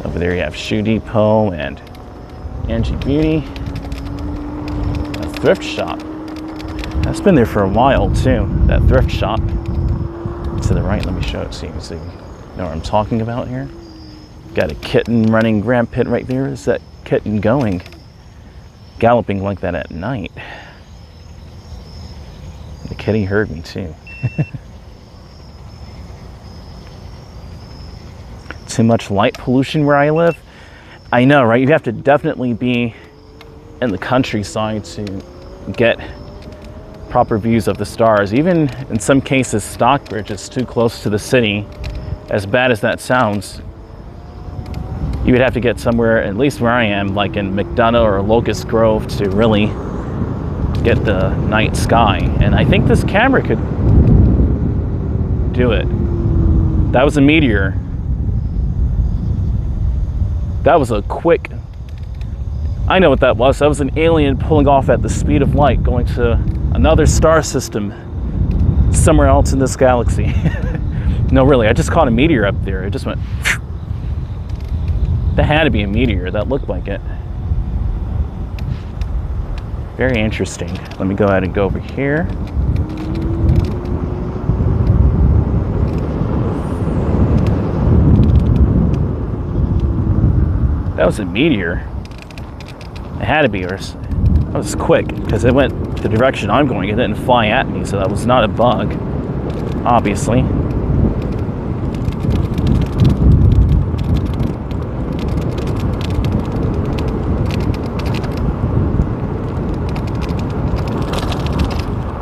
A: Over there you have Shoe Depot and Angie Beauty. A thrift shop. That's been there for a while too, that thrift shop. To the right, let me show it so you can see. You know what I'm talking about here? Got a kitten running Grand Pit right there. Is that kitten going? Galloping like that at night. The kitty heard me too. Too much light pollution where I live. I know, right? You have to definitely be in the countryside to get proper views of the stars. Even in some cases, Stockbridge is too close to the city. As bad as that sounds, you would have to get somewhere, at least where I am, like in McDonough or Locust Grove, to really get the night sky. And I think this camera could do it. That was a meteor. That was a quick, I know what that was. That was an alien pulling off at the speed of light, going to another star system somewhere else in this galaxy. No, really, I just caught a meteor up there. It just went, phew. That had to be a meteor. That looked like it. Very interesting. Let me go ahead and go over here. That was a meteor. It had to be, or that was quick, because it went the direction I'm going. It didn't fly at me, so that was not a bug, obviously.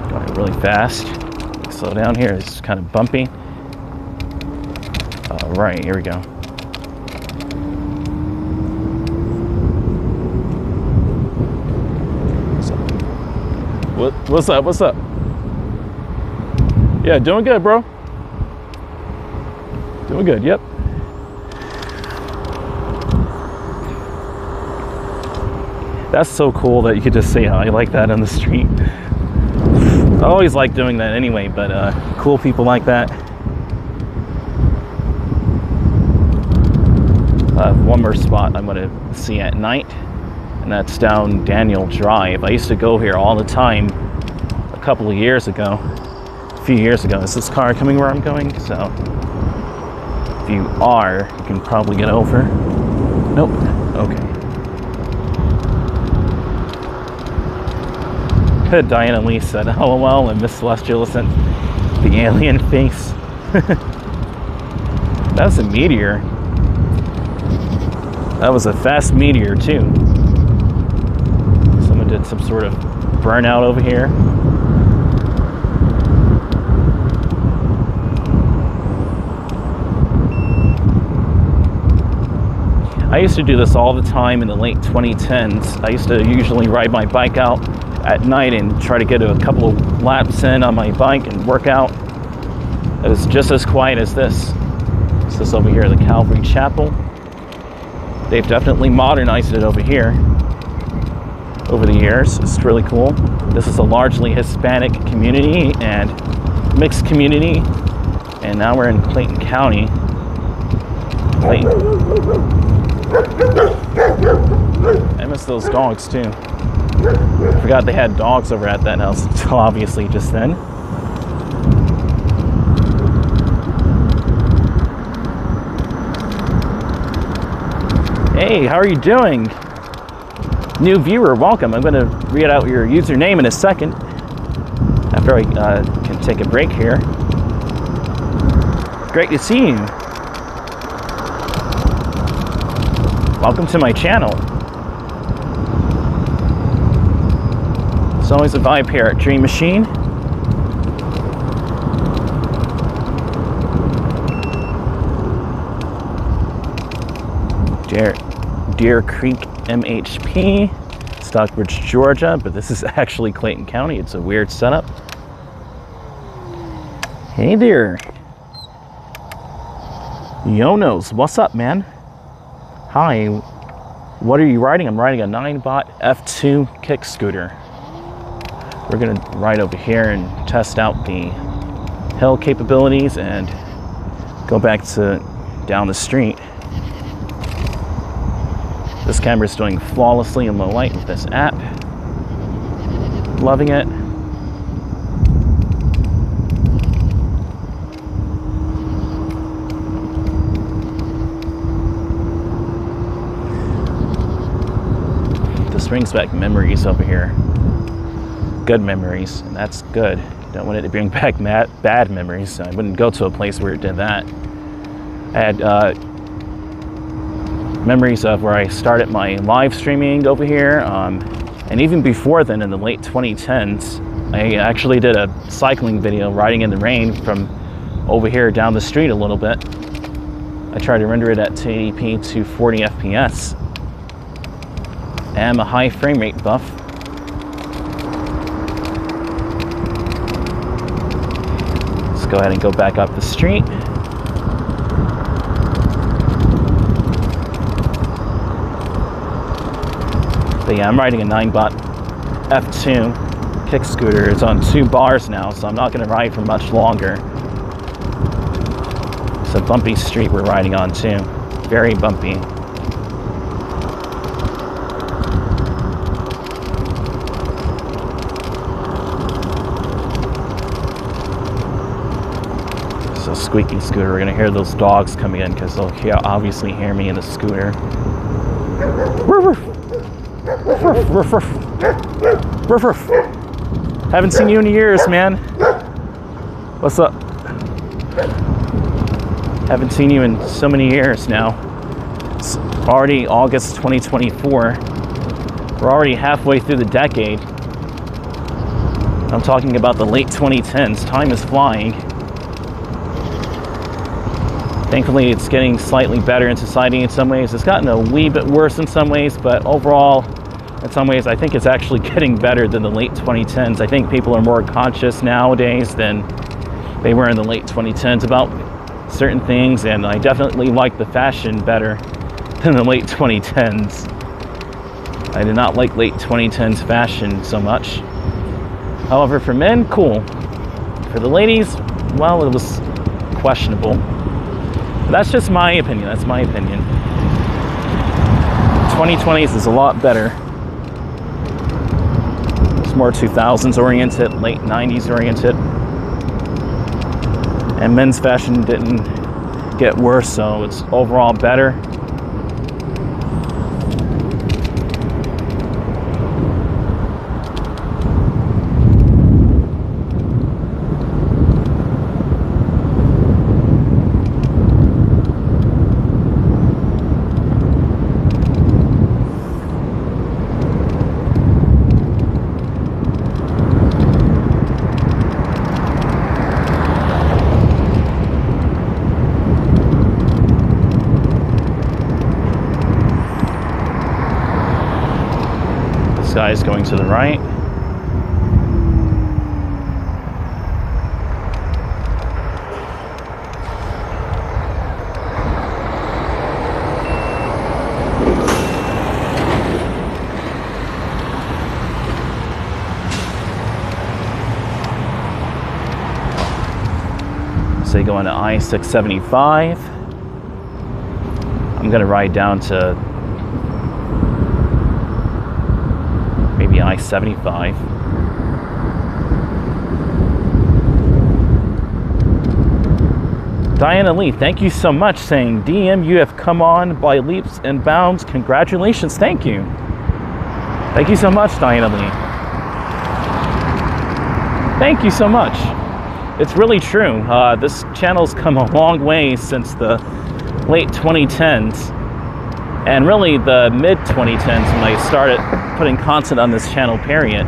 A: Going really fast. Slow down here. It's kind of bumpy. All right, here we go. What's up? What's up? Yeah, doing good, bro. Doing good, yep. That's so cool that you could just say hi like that on the street. I always like doing that anyway, but cool people like that. I have one more spot I'm gonna see at night, and that's down Daniel Drive. I used to go here all the time a couple of years ago, a few years ago. Is this car coming where I'm going? So if you are, you can probably get over. Nope. Okay. Diana Lee said, LOL, and Miss Celestial sent the alien face. That was a meteor. That was a fast meteor too. Someone did some sort of burnout over here. I used to do this all the time in the late 2010s. I used to usually ride my bike out at night and try to get a couple of laps in on my bike and work out. It was just as quiet as this. It's this over here, the Calvary Chapel. They've definitely modernized it over here over the years. It's really cool. This is a largely Hispanic community and mixed community, and now we're in Clayton County. I miss those dogs too. I forgot they had dogs over at that house until obviously just then. Hey, how are you doing? New viewer, welcome. I'm going to read out your username in a second after I can take a break here. Great to see you. Welcome to my channel. It's always a vibe here at DreamMachine. Deer Creek MHP, Stockbridge, Georgia, but this is actually Clayton County. It's a weird setup. Hey there. Yonos, what's up, man? Hi, what are you riding? I'm riding a 9-bot F2 kick scooter. We're gonna ride over here and test out the hill capabilities and go back to down the street. This camera is doing flawlessly in low light with this app. Loving it. This brings back memories over here. Good memories, and that's good. Don't want it to bring back bad memories. I wouldn't go to a place where it did that. I had memories of where I started my live streaming over here, and even before then, in the late 2010s, I actually did a cycling video riding in the rain from over here down the street a little bit. I tried to render it at 1080p to 40 FPS. I am a high frame rate buff. Let's go ahead and go back up the street. But yeah, I'm riding a 9-bot F2 kick scooter. It's on 2 bars now, so I'm not going to ride for much longer. It's a bumpy street we're riding on too. Very bumpy. So squeaky scooter. We're going to hear those dogs coming in because they'll obviously hear me in the scooter. Ruff, ruff. Ruff, ruff. Haven't seen you in years, man. What's up? Haven't seen you in so many years now. It's already August 2024. We're already halfway through the decade. I'm talking about the late 2010s. Time is flying. Thankfully, it's getting slightly better in society in some ways. It's gotten a wee bit worse in some ways, but overall, in some ways, I think it's actually getting better than the late 2010s. I think people are more conscious nowadays than they were in the late 2010s about certain things, and I definitely like the fashion better than the late 2010s. I did not like late 2010s fashion so much. However, for men, cool. For the ladies, well, it was questionable. But that's just my opinion. That's my opinion. 2020s is a lot better. It's more 2000s oriented, late 90s oriented. And men's fashion didn't get worse, so it's overall better. This guy's going to the right. Say going to I-675. I'm gonna ride down to maybe I-75. Diana Lee, thank you so much, saying, DM, you have come on by leaps and bounds. Congratulations, thank you. Thank you so much, Diana Lee. Thank you so much. It's really true. This channel's come a long way since the late 2010s, and really the mid 2010s when I started putting content on this channel, period.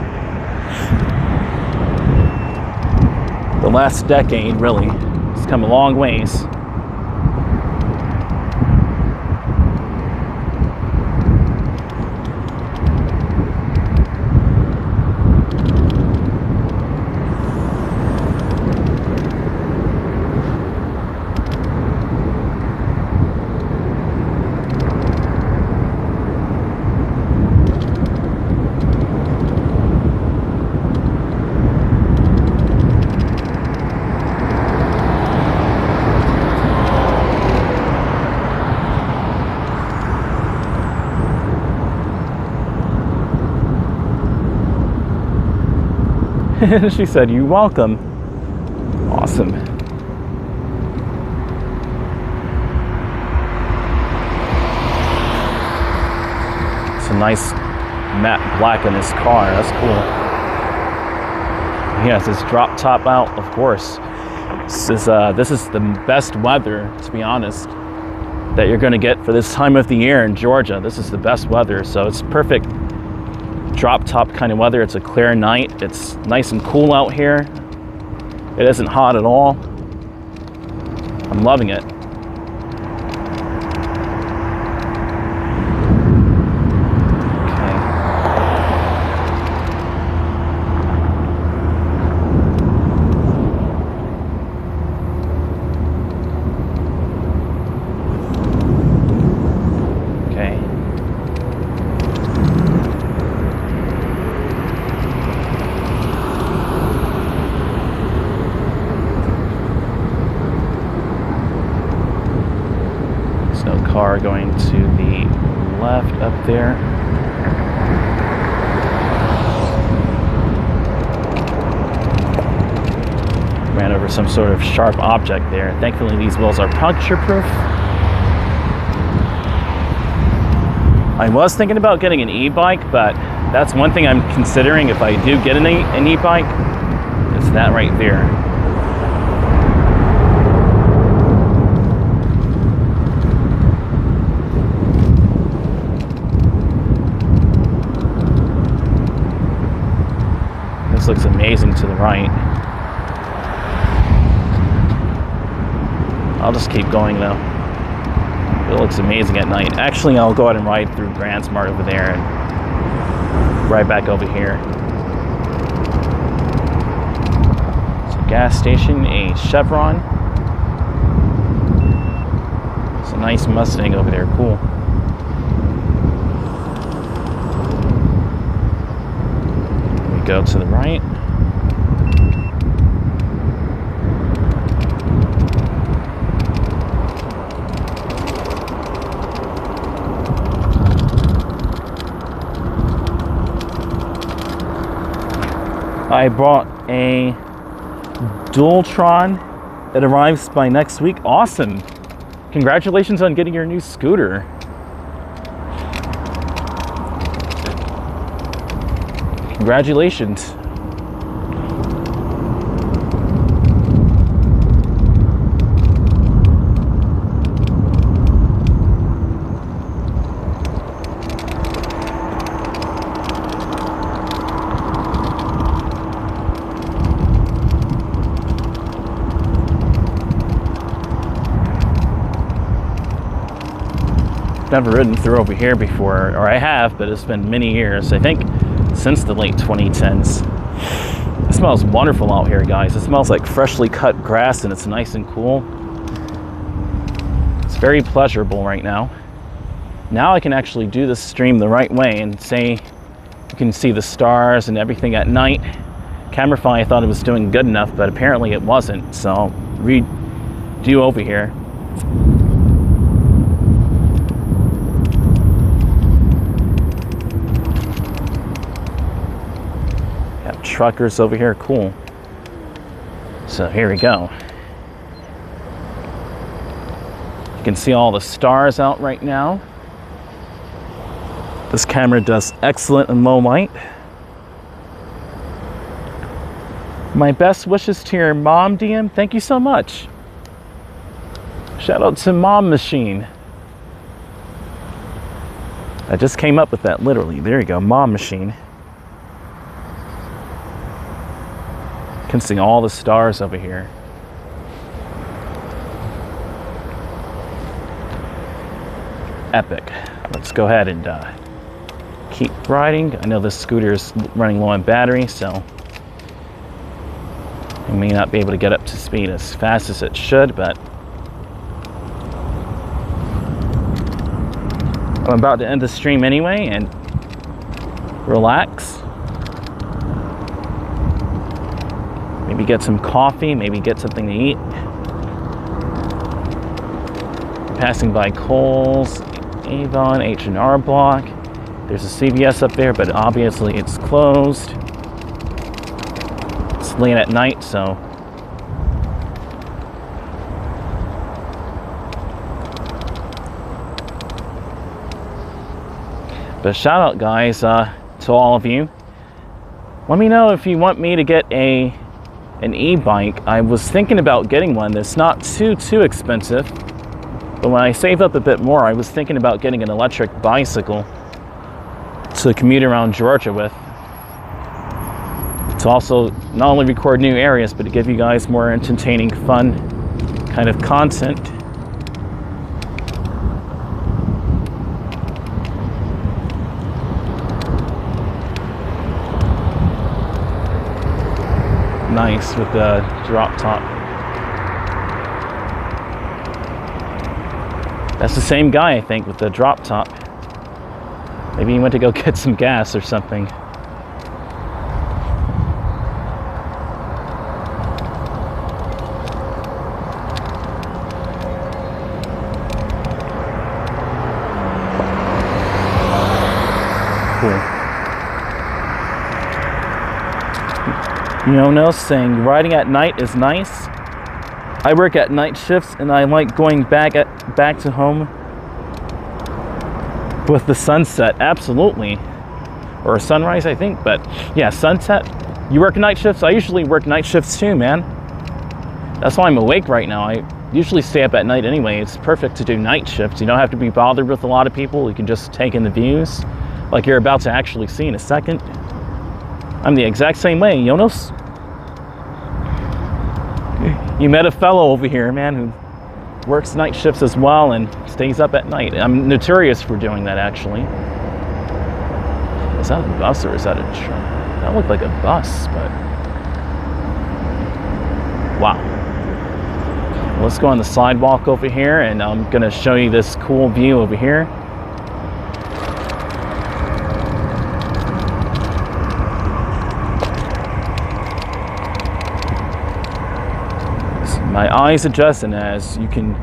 A: The last decade, really, it's come a long ways. She said, "You're welcome." Awesome. It's a nice matte black in this car. That's cool. Yes, it's drop top out, of course. This is the best weather, to be honest, that you're going to get for this time of the year in Georgia. This is the best weather, so it's perfect drop top kind of weather. It's a clear night. It's nice and cool out here. It isn't hot at all. I'm loving it. Car going to the left up there. Ran over some sort of sharp object there. Thankfully these wheels are puncture proof. I was thinking about getting an e-bike, but that's one thing I'm considering if I do get an e-bike. It's that right there. This looks amazing to the right. I'll just keep going though. It looks amazing at night. Actually, I'll go out and ride through Grand Smart over there and ride back over here. It's a gas station, a Chevron. It's a nice Mustang over there, cool. Go to the right. I bought a Dualtron that arrives by next week. Awesome. Congratulations on getting your new scooter. Congratulations. Never ridden through over here before, or I have, but it's been many years. I think since the late 2010s. It smells wonderful out here, guys. It smells like freshly cut grass, and it's nice and cool. It's very pleasurable right now. Now I can actually do this stream the right way and say you can see the stars and everything at night. Camera-Fi, I thought it was doing good enough, but apparently it wasn't. So I'll redo over here. Got truckers over here, cool. So here we go. You can see all the stars out right now. This camera does excellent in low light. My best wishes to your mom, DM. Thank you so much. Shout out to Mom Machine. I just came up with that literally. There you go, Mom Machine. You can see all the stars over here. Epic. Let's go ahead and keep riding. I know this scooter is running low on battery, so I may not be able to get up to speed as fast as it should, but I'm about to end the stream anyway and relax. Maybe get some coffee, maybe get something to eat. Passing by Kohl's, Avon, H&R Block. There's a CVS up there, but obviously it's closed. It's late at night, so but shout out, guys, to all of you. Let me know if you want me to get an e-bike. I was thinking about getting one that's not too expensive, but when I saved up a bit more, I was thinking about getting an electric bicycle to commute around Georgia with. To also not only record new areas, but to give you guys more entertaining, fun kind of content. Nice with the drop top. That's the same guy, I think, with the drop top. Maybe he went to go get some gas or something. Cool. You know, no saying riding at night is nice. I work at night shifts and I like going back to home with the sunset. Absolutely. Or sunrise, I think, but yeah, sunset. You work night shifts? I usually work night shifts too, man. That's why I'm awake right now. I usually stay up at night anyway. It's perfect to do night shifts. You don't have to be bothered with a lot of people. You can just take in the views like you're about to actually see in a second. I'm the exact same way, Jonas. You met a fellow over here, man, who works night shifts as well and stays up at night. I'm notorious for doing that, actually. Is that a bus or is that a truck? That looked like a bus, but wow. Let's go on the sidewalk over here, and I'm gonna show you this cool view over here. My eyes adjust, and as you can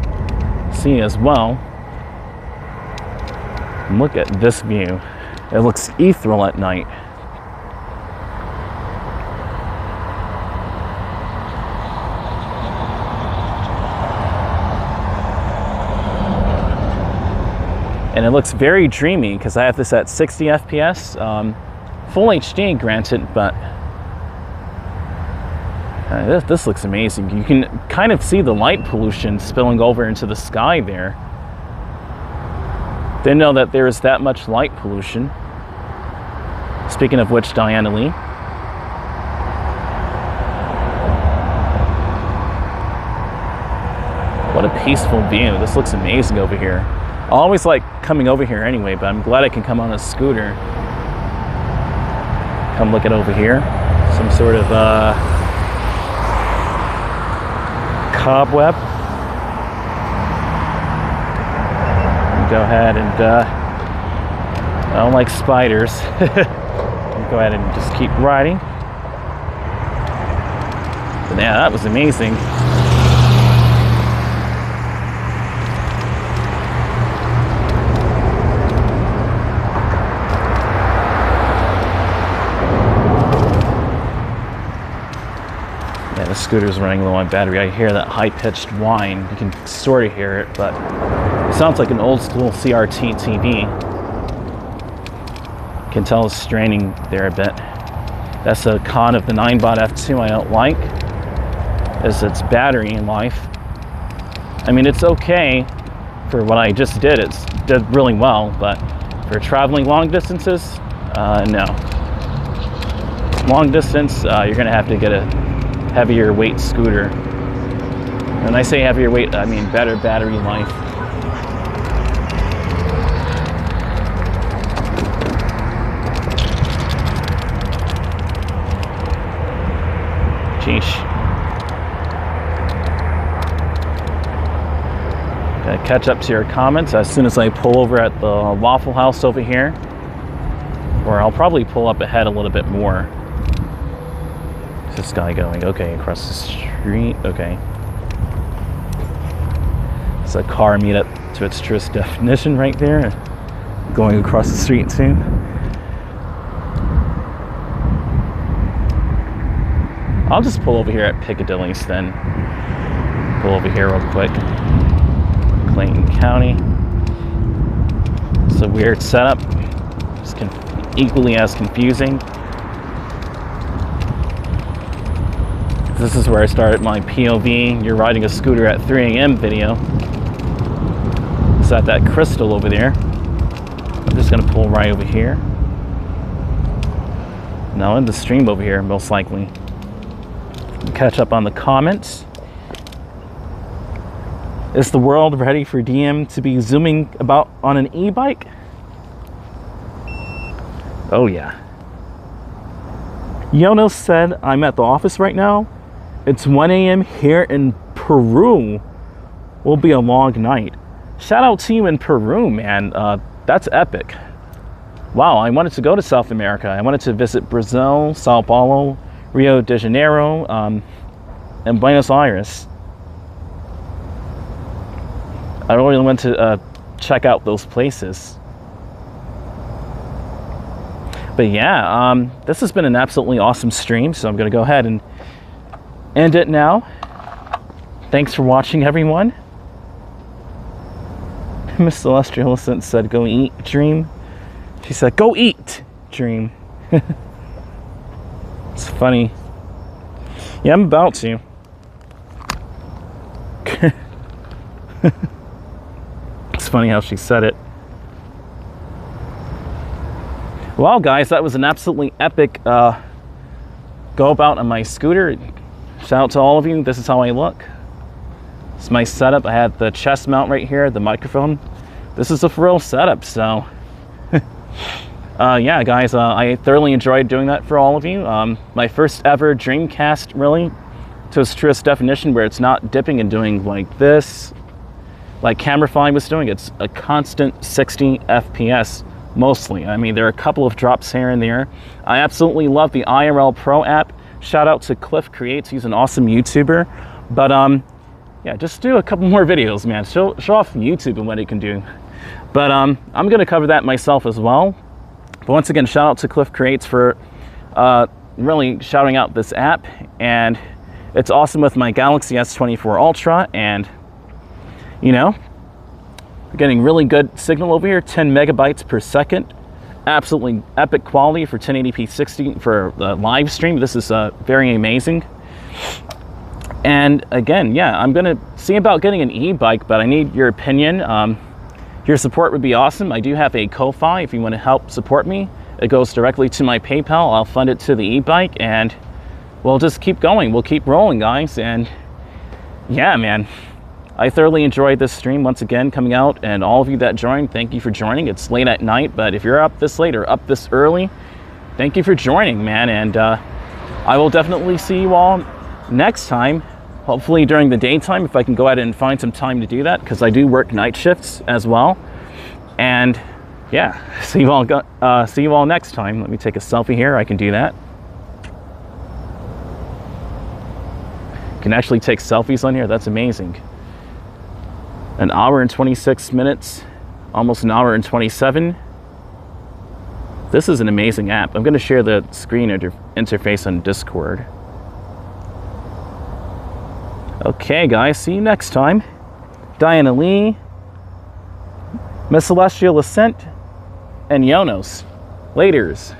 A: see as well, look at this view. It looks ethereal at night. And it looks very dreamy because I have this at 60 FPS, full HD granted, but this looks amazing. You can kind of see the light pollution spilling over into the sky there. Didn't know that there is that much light pollution. Speaking of which, Diana Lee. What a peaceful view. This looks amazing over here. I always like coming over here anyway, but I'm glad I can come on a scooter. Come look at over here. Some sort of cobweb. Go ahead and I don't like spiders. Go ahead and just keep riding. But yeah, that was amazing. Yeah, the scooter's running low on battery. I hear that high-pitched whine. You can sort of hear it, but it sounds like an old school CRT TV. Can tell it's straining there a bit. That's a con of the 9-bot F2 I don't like, is its battery life. I mean, it's okay for what I just did. It did really well, but for traveling long distances, no. Long distance, you're gonna have to get a heavier weight scooter. When I say heavier weight, I mean better battery life. Sheesh. Gotta catch up to your comments as soon as I pull over at the Waffle House over here. Or I'll probably pull up ahead a little bit more. Where's this guy going? Okay, across the street. Okay. It's a car meetup to its truest definition right there. Going across the street too. I'll just pull over here at Piccadilly's then. Pull over here real quick. Clayton County. It's a weird setup. It's equally as confusing. This is where I started my POV, you're riding a scooter at 3 a.m. video. It's at that crystal over there. I'm just gonna pull right over here. Now in the stream over here, most likely. Catch up on the comments. Is the world ready for DM to be zooming about on an e-bike? Oh yeah. Yono said, I'm at the office right now. It's 1 a.m. here in Peru. Will be a long night. Shout out to you in Peru, man. That's epic. Wow, I wanted to go to South America. I wanted to visit Brazil, Sao Paulo, Rio de Janeiro, and Buenos Aires. I really want to check out those places. But yeah, this has been an absolutely awesome stream, so I'm going to go ahead and end it now. Thanks for watching, everyone. Miss Celestial said, go eat, Dream. She said, go eat, Dream. It's funny. Yeah, I'm about to. It's funny how she said it. Well, guys, that was an absolutely epic go about on my scooter. Shout out to all of you. This is how I look. It's my setup. I had the chest mount right here, the microphone. This is a for real setup, so yeah, guys, I thoroughly enjoyed doing that for all of you. My first ever Dreamcast, really, to its truest definition, where it's not dipping and doing like this, like Camera was doing. It's a constant 60 FPS, mostly. I mean, there are a couple of drops here and there. I absolutely love the IRL Pro app. Shout out to Cliff Creates. He's an awesome YouTuber. But yeah, just do a couple more videos, man. Show off YouTube and what it can do. But I'm going to cover that myself as well. But once again, shout out to Cliff Creates for really shouting out this app. And it's awesome with my Galaxy S24 Ultra. And, you know, we're getting really good signal over here, 10 megabytes per second. Absolutely epic quality for 1080p 60 for the live stream. This is very amazing. And again, yeah, I'm gonna see about getting an e-bike, but I need your opinion. Your support would be awesome. I do have a Ko-Fi if you want to help support me. It goes directly to my PayPal. I'll fund it to the e-bike, and we'll just keep going. We'll keep rolling, guys. And yeah, man, I thoroughly enjoyed this stream once again coming out, and all of you that joined, thank you for joining. It's late at night, but if you're up this late or up this early, thank you for joining, man. And I will definitely see you all next time. Hopefully during the daytime, if I can go out and find some time to do that, because I do work night shifts as well. And yeah, see you all next time. Let me take a selfie here. I can do that. Can actually take selfies on here. That's amazing. An hour and 26 minutes, almost an hour and 27. This is an amazing app. I'm going to share the screen interface on Discord. Okay, guys, see you next time. Diana Lee, Miss Celestial Ascent, and Yonos. Laters.